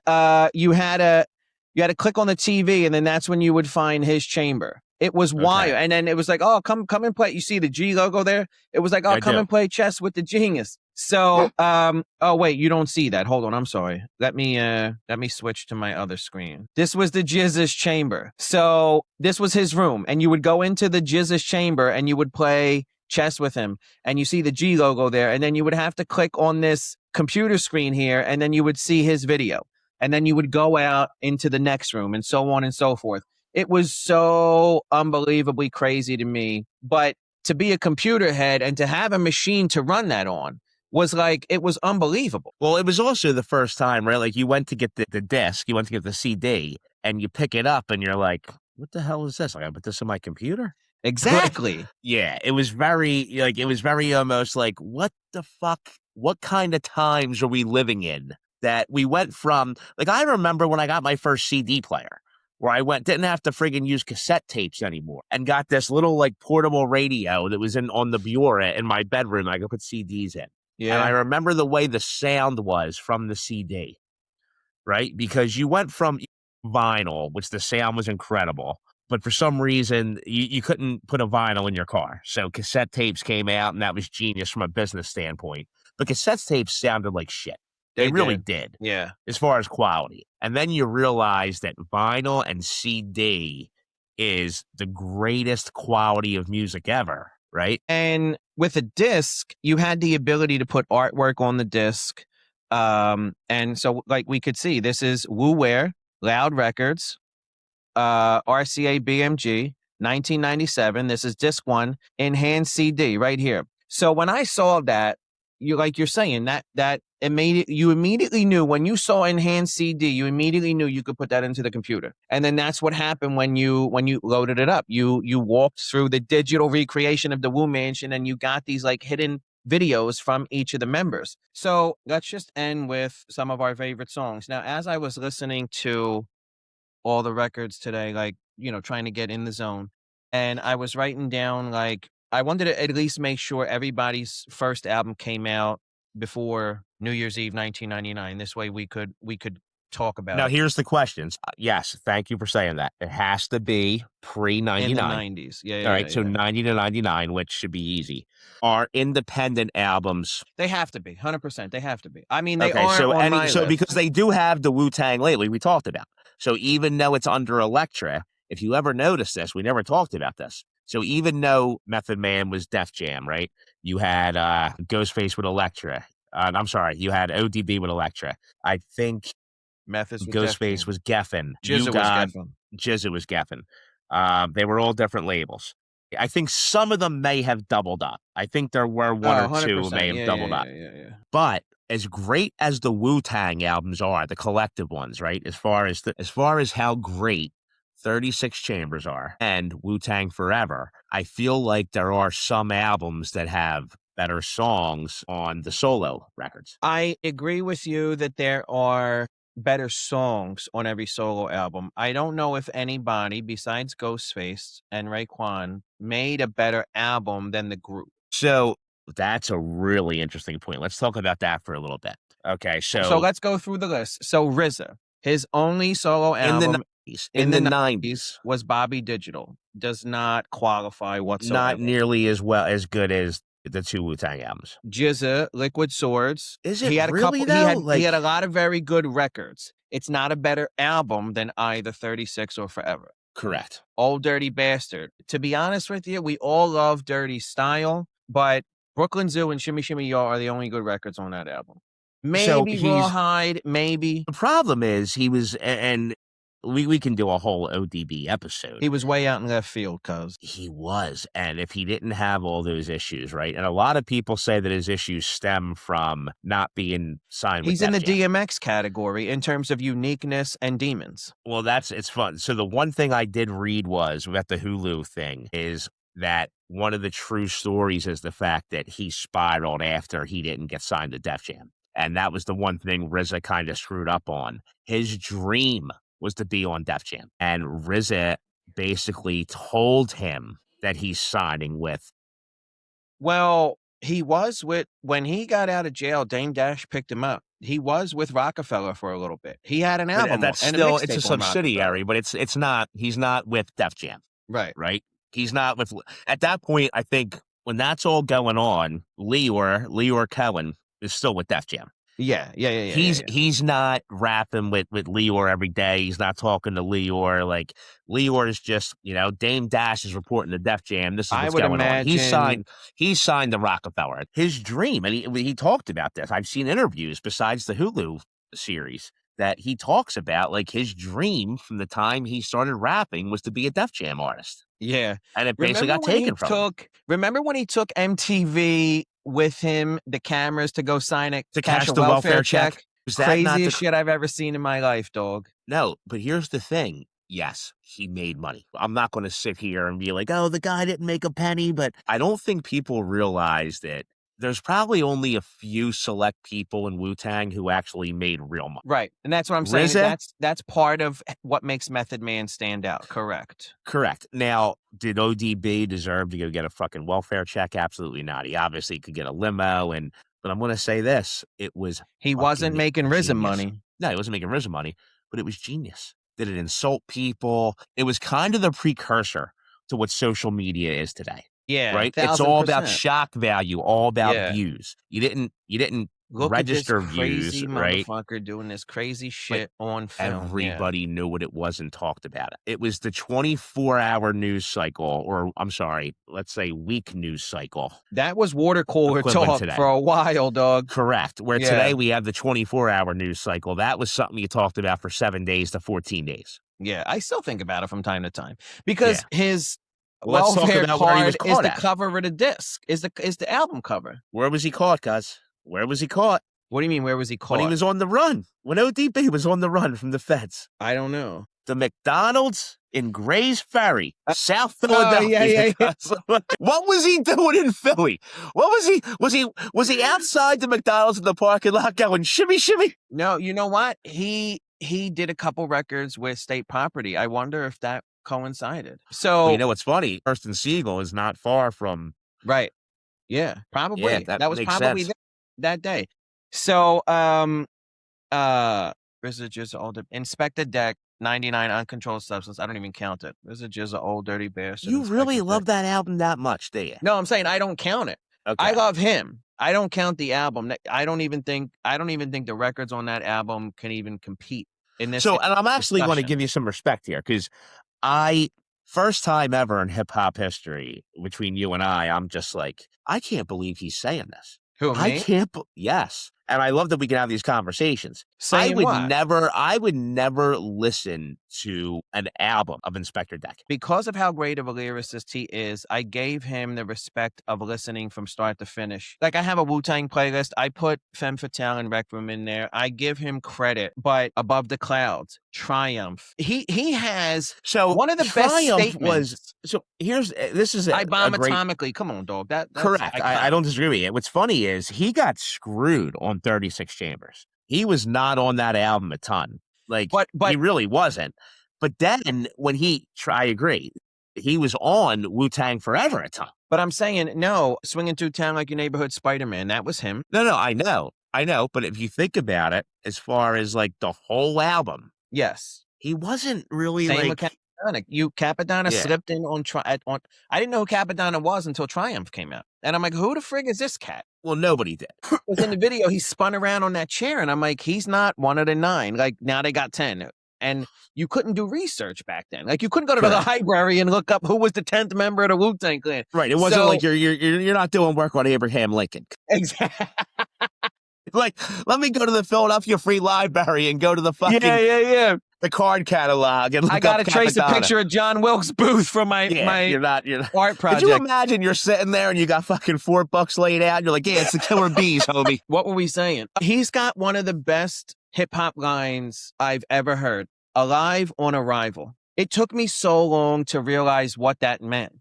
you had to click on the TV, and then that's when you would find his chamber. It was wild, and then it was like, oh, come and play. You see the G logo there? It was like, oh, come and play chess with the genius. So, oh wait, you don't see that. Hold on, I'm sorry. Let me switch to my other screen. This was the Jizz's chamber. So this was his room, and you would go into the Jizz's chamber and you would play chess with him, and you see the G logo there, and then you would have to click on this computer screen here, and then you would see his video, and then you would go out into the next room, and so on and so forth. It was so unbelievably crazy to me, but to be a computer head and to have a machine to run that on was like, it was unbelievable. Well, it was also the first time, right? Like you went to get the disc, you went to get the CD, and you pick it up and you're like, what the hell is this? Like, I put this on my computer? Exactly. Yeah, it was very almost like, what the fuck? What kind of times are we living in that we went from, like, I remember when I got my first CD player, where I didn't have to friggin' use cassette tapes anymore, and got this little like portable radio that was on the bureau in my bedroom. I could put CDs in. Yeah. And I remember the way the sound was from the CD, right? Because you went from vinyl, which the sound was incredible, but for some reason you couldn't put a vinyl in your car. So cassette tapes came out, and that was genius from a business standpoint. But cassette tapes sounded like shit. They really did. Yeah. As far as quality. And then you realize that vinyl and CD is the greatest quality of music ever, right? And with a disc, you had the ability to put artwork on the disc. And so like we could see, this is Wu-Ware, Loud Records, RCA BMG, 1997. This is disc 1, enhanced CD right here. So when I saw that, you're saying that you immediately knew when you saw enhanced CD, you immediately knew you could put that into the computer. And then that's what happened when you loaded it up. You walked through the digital recreation of the Wu Mansion, and you got these like hidden videos from each of the members. So let's just end with some of our favorite songs. Now, as I was listening to all the records today, like, trying to get in the zone, and I was writing down, like, I wanted to at least make sure everybody's first album came out before New Year's Eve 1999. This way we could talk about Now, it. here's the questions. Yes, thank you for saying that. It has to be pre-99. In the 90s. Yeah. All right, so 90 to 99, which should be easy. Are independent albums. They have to be, 100%. They have to be. I mean, they are on my list. Because they do have the Wu-Tang lately, we talked about. So even though it's under Elektra, if you ever notice this, we never talked about this. So even though Method Man was Def Jam, right? You had Ghostface with Elektra. I'm sorry, you had ODB with Elektra. I think Ghostface was Geffen. GZA was Geffen. They were all different labels. I think some of them may have doubled up. I think there were one or two may have doubled up. Yeah. But as great as the Wu-Tang albums are, the collective ones, right? As far as how great 36 Chambers are and Wu-Tang Forever, I feel like there are some albums that have better songs on the solo records. I agree with you that there are better songs on every solo album. I don't know if anybody besides Ghostface and Raekwon made a better album than the group. So that's a really interesting point. Let's talk about that for a little bit. Okay, so let's go through the list. So RZA, his only solo album in the 90s was Bobby Digital. Does not qualify whatsoever. Not nearly as good as the two Wu-Tang albums. GZA, Liquid Swords. Is it he had really, he had a lot of very good records. It's not a better album than either 36 or Forever. Correct. Old Dirty Bastard. To be honest with you, we all love Dirty Style, but Brooklyn Zoo and Shimmy Shimmy Y'all are the only good records on that album. Maybe Rawhide, maybe. The problem is he was, and we can do a whole ODB episode. He was way out in left field, cuz. He was. And if he didn't have all those issues, right? And a lot of people say that his issues stem from not being signed with He's in the Def Jam. DMX category in terms of uniqueness and demons. Well, it's fun. So the one thing I did read was about the Hulu thing is that one of the true stories is the fact that he spiraled after he didn't get signed to Def Jam. And that was the one thing RZA kind of screwed up on. His dream was to be on Def Jam. And RZA basically told him that he's signing with. Well, he was when he got out of jail, Dame Dash picked him up. He was with Rockefeller for a little bit. He had an album. That's still, it's a subsidiary, but he's not with Def Jam. Right. Right. He's not with, at that point, I think when that's all going on, Leor Cohen is still with Def Jam. Yeah. He's not rapping with Leor every day. He's not talking to Leor. Like, Leor is just, Dame Dash is reporting to Def Jam. This is what's going on. He signed to Rockefeller. His dream, and he talked about this. I've seen interviews besides the Hulu series that he talks about, like, his dream from the time he started rapping was to be a Def Jam artist. Yeah. And it basically got taken from him. Remember when he took MTV with him, the cameras, to go sign it to cash the welfare check? Craziest shit I've ever seen in my life, dog. No, but here's the thing. Yes, he made money. I'm not going to sit here and be like, oh, the guy didn't make a penny, but I don't think people realize that there's probably only a few select people in Wu-Tang who actually made real money. Right. And that's what I'm saying. RZA? That's part of what makes Method Man stand out. Correct. Correct. Now, did ODB deserve to go get a fucking welfare check? Absolutely not. He obviously could get a limo, but I'm going to say this. It was He wasn't making RZA money. No, he wasn't making RZA money, but it was genius. Did it insult people? It was kind of the precursor to what social media is today. Yeah, right. 1000%. It's all about shock value, all about views. You didn't Look register at this crazy views, right? Motherfucker doing this crazy shit on film. Everybody knew what it was and talked about it. It was the 24-hour news cycle, or I'm sorry, let's say week news cycle. That was water cooler talk today. for a while, dog. Correct. Where today we have the 24-hour news cycle. That was something you talked about for 7 days to 14 days. Yeah, I still think about it from time to time because his let's talk welfare about where he was card is caught the at. cover of the disc, is the album cover. Where was he caught, guys? Where was he caught? What do you mean, where was he caught? When he was on the run. When ODB was on the run from the feds. I don't know. The McDonald's in Gray's Ferry, South Philadelphia. Yeah. What was he doing in Philly? What was he? Was he outside the McDonald's in the parking lot going shimmy shimmy? No, you know what? He did a couple records with State Property. I wonder if that coincided. So well, you know what's funny? Thurston Siegel is not far from. Right. Yeah, probably. Yeah, that was probably that day. So Residues of Old Inspector Deck 99 Uncontrolled Substance. I don't even count it. Residues of Old Dirty Bears. You really love that album that much, do you? No, I'm saying I don't count it. Okay. I love him. I don't count the album. I don't even think the records on that album can even compete in this. So, and I'm actually going to give you some respect here because first time ever in hip hop history between you and I'm just like, I can't believe he's saying this. Who, me? I can't. Yes. And I love that we can have these conversations. Saying I would never listen to an album of Inspector Deck. Because of how great of a lyricist he is, I gave him the respect of listening from start to finish. Like, I have a Wu-Tang playlist. I put Femme Fatale and Rec Room in there. I give him credit, but Above the Clouds, Triumph. He has one of the best statements. I Bomb Atomically. Come on, dog. That's correct. I don't disagree with you. What's funny is he got screwed on 36 Chambers. He was not on that album a ton. Like, but he really wasn't. But then when I agree, he was on Wu-Tang Forever a ton. But I'm saying, no, Swinging Through Town Like Your Neighborhood Spider-Man, that was him. No, I know. But if you think about it, as far as like the whole album, yes, he wasn't really Same like. Capadonna slipped in on. I didn't know who Capadonna was until Triumph came out, and I'm like, who the frig is this cat? Well, nobody did. Because in the video, he spun around on that chair, and I'm like, he's not one of the 9. Like, now they got 10. And you couldn't do research back then. Like, you couldn't go to the library and look up who was the 10th member of the Wu-Tang Clan. Right. It wasn't like you're not doing work on Abraham Lincoln. Exactly. Like, let me go to the Philadelphia Free Library and go to the fucking the card catalog and look I gotta up trace a Capadonna. picture of John Wilkes Booth from my you're not art project. Could you imagine you're sitting there and you got fucking $4 laid out and you're like, yeah, it's the Killer Bees, homie. What were we saying? He's got one of the best hip hop lines I've ever heard. Alive on Arrival. It took me so long to realize what that meant.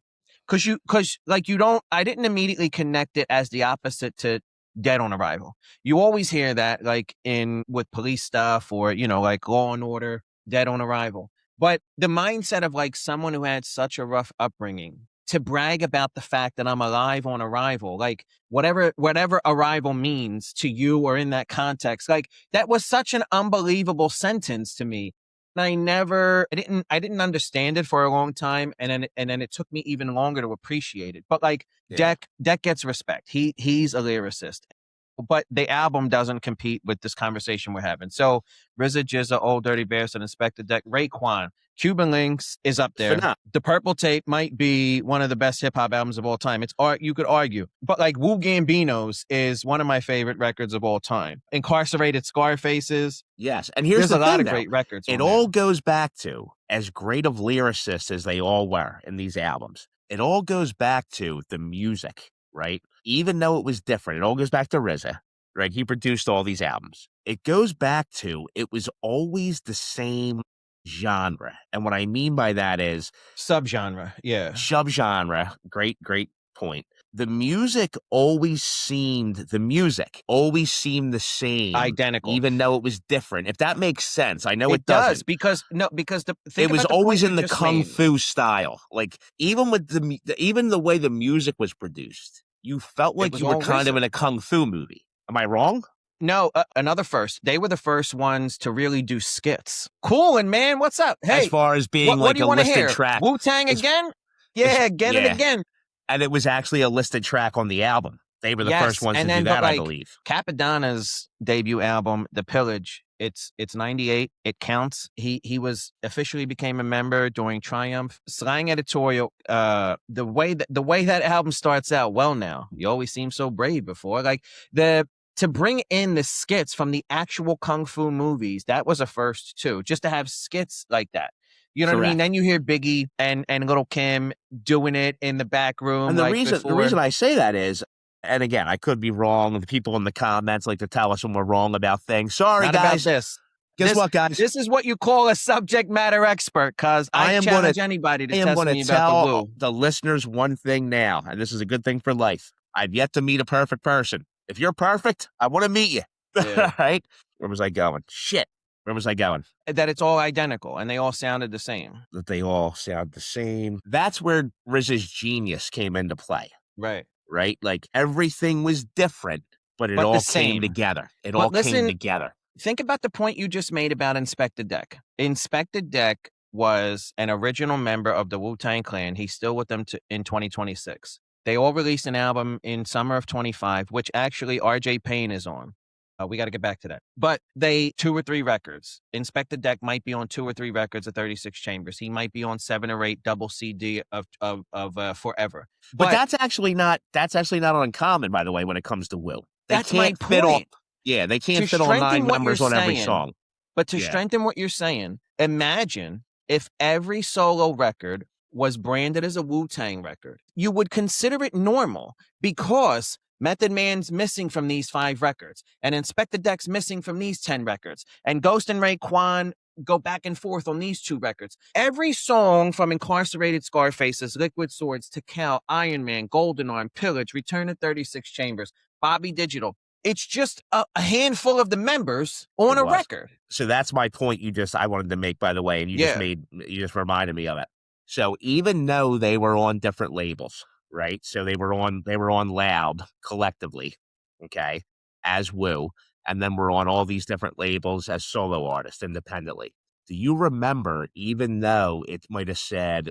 I didn't immediately connect it as the opposite to Dead on Arrival. You always hear that like with police stuff or, like Law and Order, Dead on Arrival. But the mindset of like someone who had such a rough upbringing to brag about the fact that I'm alive on arrival, like whatever arrival means to you or in that context, like that was such an unbelievable sentence to me. And I didn't understand it for a long time. And then it took me even longer to appreciate it. But like Deck gets respect. He's a lyricist. But the album doesn't compete with this conversation we're having. So RZA, GZA, Old Dirty Bears, and Inspector Deck, Raekwon, Cuban Linx is up there. The Purple Tape might be one of the best hip hop albums of all time. It's art, you could argue. But like Wu Gambino's is one of my favorite records of all time. Incarcerated Scarfaces. Yes. And here's There's a lot of great records. It all goes back to, as great of lyricists as they all were in these albums, it all goes back to the music, right? Even though it was different, it all goes back to RZA, right? He produced all these albums. It goes back to, it was always the same genre. And what I mean by that is subgenre. Yeah. Subgenre. Great point. the music always seemed the same, identical, even though it was different. If that makes sense, I know it does doesn't. because It was always in the kung fu style. Like even with the way the music was produced, you felt like you were kind of in a kung fu movie. Am I wrong? No, another first. They were the first ones to really do skits. Cool, and man, what's up? Hey, as far as being what do you a listed track, Wu-Tang again? Yeah, get it again. And it was actually a listed track on the album. They were the first ones to do that, I believe. Capadonna's debut album, The Pillage, it's 98. It counts. He was officially became a member during Triumph. Slang editorial. The way that album starts out. Well, now you always seem so brave before. Like to bring in the skits from the actual kung fu movies, that was a first too. Just to have skits like that. You know what I mean? Then you hear Biggie and Little Kim doing it in the back room. And the reason I say that is, and again, I could be wrong. The people in the comments like to tell us when we're wrong about things. Sorry, not guys. About this. Guess what, guys? This is what you call a subject matter expert, because I challenge anybody to test me about the Wu. The listeners one thing now, and this is a good thing for life. I've yet to meet a perfect person. If you're perfect, I want to meet you. Yeah. Right? Where was I going? Shit. Where was I going? That it's all identical and they all sounded the same. That they all sound the same. That's where RZA's genius came into play. Right. Right? Like everything was different, but it all came together. It all came together. Think about the point you just made about Inspector Deck. Inspector Deck was an original member of the Wu-Tang Clan. He's still with them in 2026. They all released an album in summer of 25, which actually RJ Payne is on. We got to get back to that. But 2 or 3 records. Inspector Deck might be on 2 or 3 records of 36 Chambers. He might be on 7 or 8 double CD of Forever. But that's actually not uncommon, by the way, when it comes to Wu. That's my point. They can't fit all 9 members on every song. But to strengthen what you're saying, imagine if every solo record was branded as a Wu-Tang record. You would consider it normal because Method Man's missing from these 5 records, and Inspector Deck's missing from these 10 records, and Ghost and Raekwon go back and forth on these 2 records. Every song from Incarcerated Scarfaces, Liquid Swords, Tical, Iron Man, Golden Arm, Pillage, Return to 36 Chambers, Bobby Digital. It's just a handful of the members on a record. So that's my point I wanted to make, by the way, and you just reminded me of it. So even though they were on different labels, right? So they were on Loud collectively, okay, as Wu, and then we're on all these different labels as solo artists independently. Do you remember, even though it might have said,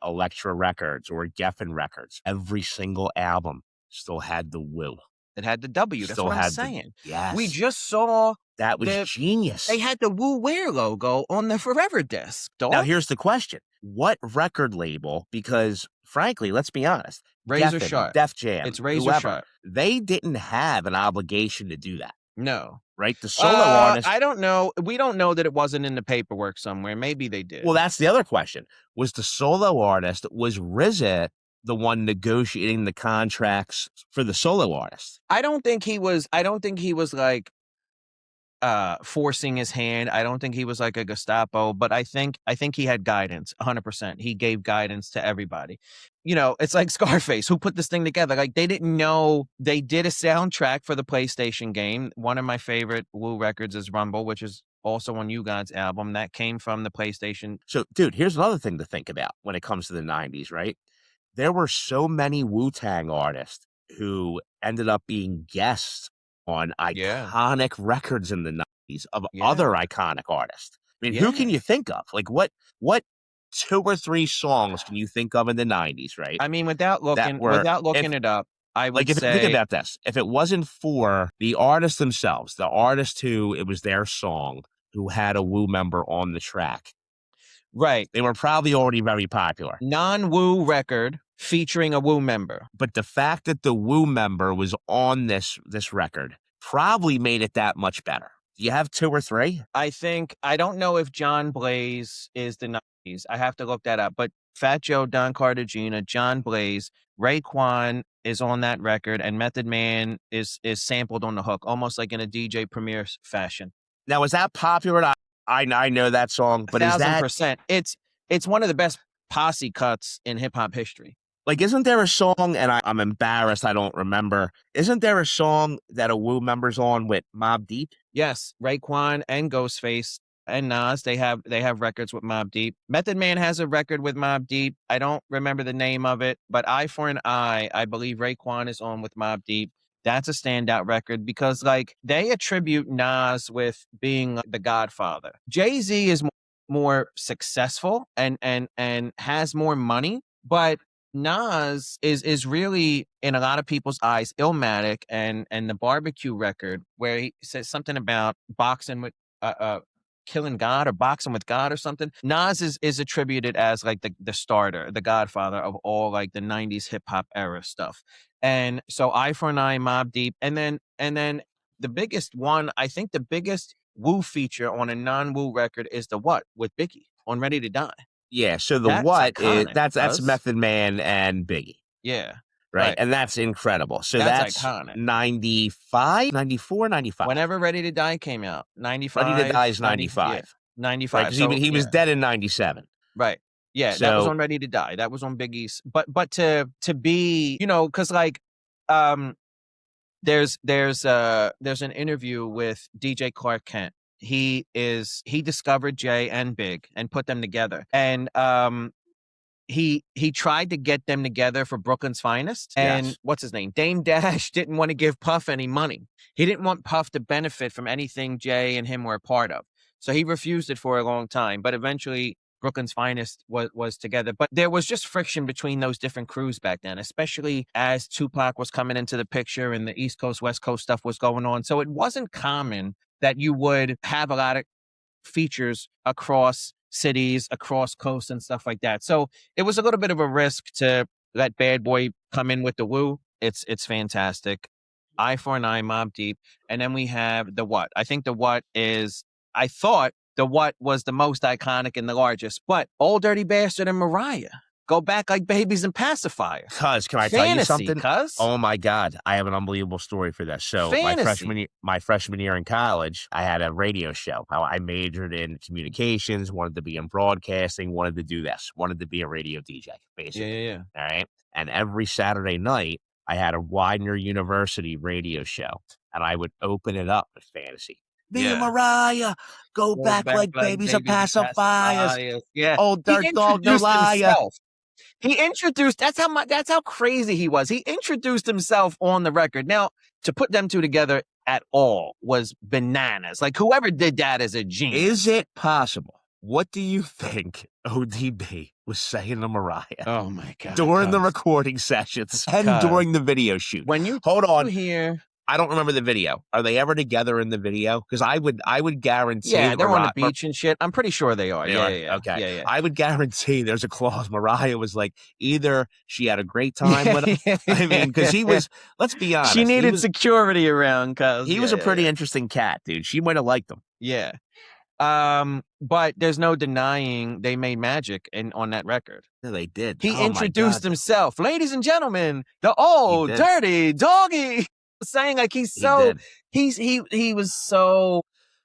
Elektra Records or Geffen Records, every single album still had the Wu. It had the W. That's what I'm saying. Yes. We just saw that was genius. They had the Wu Wear logo on the Forever disc. Dog. Now here's the question. What record label, because frankly, let's be honest, Razor Sharp, Def Jam, it's Razor Sharp. They didn't have an obligation to do that. No. Right? The solo artist. I don't know. We don't know that it wasn't in the paperwork somewhere. Maybe they did. Well, that's the other question. Was the solo artist, was RZA the one negotiating the contracts for the solo artist? I don't think he was like forcing his hand. I don't think he was like a Gestapo, but I think he had guidance 100%. He gave guidance to everybody. It's like Scarface, who put this thing together. Like they didn't know. They did a soundtrack for the PlayStation game. One of my favorite Wu records is Rumble, which is also on You God's album. That came from the PlayStation. So, dude, here's another thing to think about when it comes to the 90s, right? There were so many Wu-Tang artists who ended up being guests on iconic records in the 90s of other iconic artists. I mean, who can you think of? Like what 2 or 3 songs can you think of in the 90s, right? I mean, without looking it up, I would say, think about this. If it wasn't for the artists themselves, the artist who it was their song, who had a Wu member on the track, right, they were probably already very popular. Non-Wu record featuring a Wu member. But the fact that the Wu member was on this record probably made it that much better. Do you have 2 or 3? I don't know if John Blaze is the 90s. I have to look that up. But Fat Joe, Don Cartagena, John Blaze, Raekwon is on that record, and Method Man is sampled on the hook, almost like in a DJ Premier fashion. Now, is that popular? I know that song, but 1,000%. It's one of the best posse cuts in hip hop history. Like, isn't there a song, and I'm embarrassed I don't remember, isn't there a song that a Wu member's on with Mobb Deep? Yes, Raekwon and Ghostface and Nas, they have records with Mobb Deep. Method Man has a record with Mobb Deep. I don't remember the name of it, but Eye for an Eye, I believe Raekwon is on with Mobb Deep. That's a standout record because, like, they attribute Nas with being the Godfather. Jay-Z is more successful and has more money, but Nas is really, in a lot of people's eyes, Illmatic and the Barbecue record, where he says something about boxing with killing God or boxing with God or something. Nas is attributed as like the starter, the Godfather of all like the 90s hip hop era stuff. And so Eye for an Eye, Mobb Deep, and then the biggest one, I think the biggest Wu feature on a non-Wu record is the What with Biggie on Ready to Die. Yeah, so the That's What is iconic, that's Method Man and Biggie. Yeah. Right. And that's incredible. So that's iconic. 95, 94, 95. Whenever Ready to Die came out, 95. Ready to Die is 95. Yeah, 95. Right, because so, he was dead in 97. Right. Yeah, that was on Ready to Die. That was on Biggie's. But to be, you know, because like there's an interview with DJ Clark Kent. He discovered Jay and Big and put them together. And he tried to get them together for Brooklyn's Finest. And what's his name? Dame Dash didn't want to give Puff any money. He didn't want Puff to benefit from anything Jay and him were a part of. So he refused it for a long time. But eventually Brooklyn's Finest was together. But there was just friction between those different crews back then, especially as Tupac was coming into the picture and the East Coast, West Coast stuff was going on. So it wasn't common that you would have a lot of features across cities, across coasts and stuff like that. So it was a little bit of a risk to let Bad Boy come in with the Wu. It's fantastic. Eye for an Eye, Mobb Deep. And then we have the What. I think the What is, I thought the What was the most iconic and the largest, but Old Dirty Bastard and Mariah go back like babies and pacifiers. Cuz, can I tell you something? Cuz? Oh my God, I have an unbelievable story for this. So my freshman year in college, I had a radio show. I majored in communications, wanted to be in broadcasting, wanted to do this, wanted to be a radio DJ, basically. Yeah. All right. And every Saturday night, I had a Widener University radio show, and I would open it up with fantasy. Me and Mariah go back like babies and pacifiers. Yeah. Old dirt dog, no liar. He introduced, that's how crazy he was. He introduced himself on the record. Now, to put them two together at all was bananas. Like, whoever did that is a genius. Is it possible? What do you think ODB was saying to Mariah? Oh my God. During the recording sessions and during the video shoot. When you hold on here, I don't remember the video. Are they ever together in the video? Because I would guarantee. Yeah, they're on the beach and shit. I'm pretty sure they are. Yeah. Okay. Yeah. I would guarantee there's a clause. Mariah was like, either she had a great time with him. I mean, because he was. Let's be honest. She needed security around. Cause he was a pretty interesting cat, dude. She might have liked him. Yeah. But there's no denying they made magic on that record. Yeah, they did. He introduced himself, ladies and gentlemen, the old dirty doggy. Saying like he's so he was so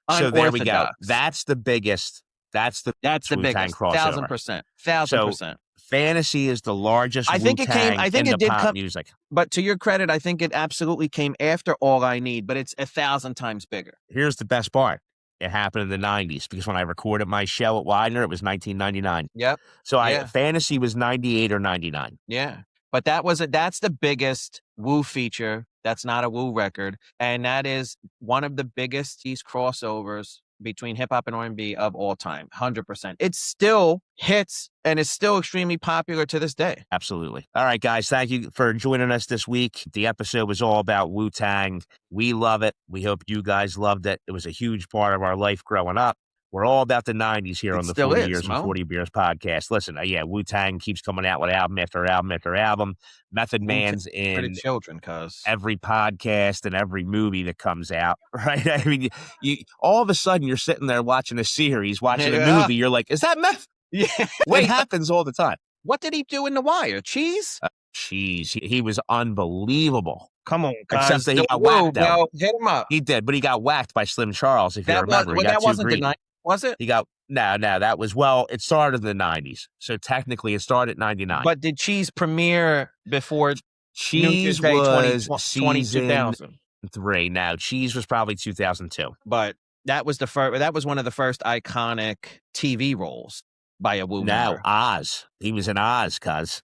unorthodox. So there we go. That's the biggest. That's the biggest crossover. 1,000%. Fantasy is the largest. I think it came. I think it did come. Music. But to your credit, I think it absolutely came after All I Need. But it's 1,000 times bigger. Here's the best part. It happened in the 90s because when I recorded my show at Widener, it was 1999. Yep. So Fantasy was 98 or 99. Yeah. But that's the biggest Wu feature. That's not a Wu record. And that is one of the biggest crossovers between hip hop and R&B of all time. 100%. It still hits and is still extremely popular to this day. Absolutely. All right, guys. Thank you for joining us this week. The episode was all about Wu-Tang. We love it. We hope you guys loved it. It was a huge part of our life growing up. We're all about the 90s here on the 40 Years and 40 Beers podcast. Listen, Wu-Tang keeps coming out with album after album after album. Method Man's in children, cuz every podcast and every movie that comes out, right? I mean, you all of a sudden you're sitting there watching a series, watching a movie. You're like, is that meth? Yeah. It happens all the time. What did he do in The Wire? Cheese? Cheese. He was unbelievable. Come on, except that he got whacked. Well, hit him up. He did, but he got whacked by Slim Charles. If you remember, that wasn't the night. Was it? He got no. That was it started in the 90s, so technically it started in 99. But did Cheese premiere before Cheese Day was 2000? 3. Now Cheese was probably 2002. But that was the first. That was one of the first iconic TV roles by a Wu member. No, Oz. He was in Oz, cuz.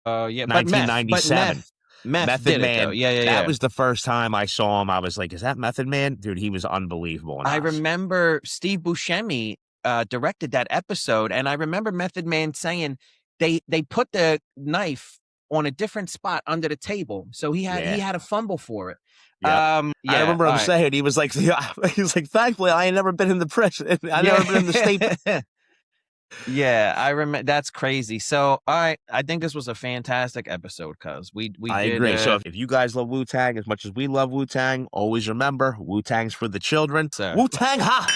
Yeah, 1997. Method Man. Yeah. That was the first time I saw him. I was like, is that Method Man? Dude, he was unbelievable. I remember Steve Buscemi directed that episode, and I remember Method Man saying they put the knife on a different spot under the table, so he had a fumble for it. Yep. I remember him saying he was like, thankfully I ain't never been in the prison. I never been in the state. Yeah, I remember. That's crazy. So, all right, I think this was a fantastic episode, cuz I agree. So if you guys love Wu-Tang as much as we love Wu-Tang, always remember Wu-Tang's for the children. Wu-Tang, ha!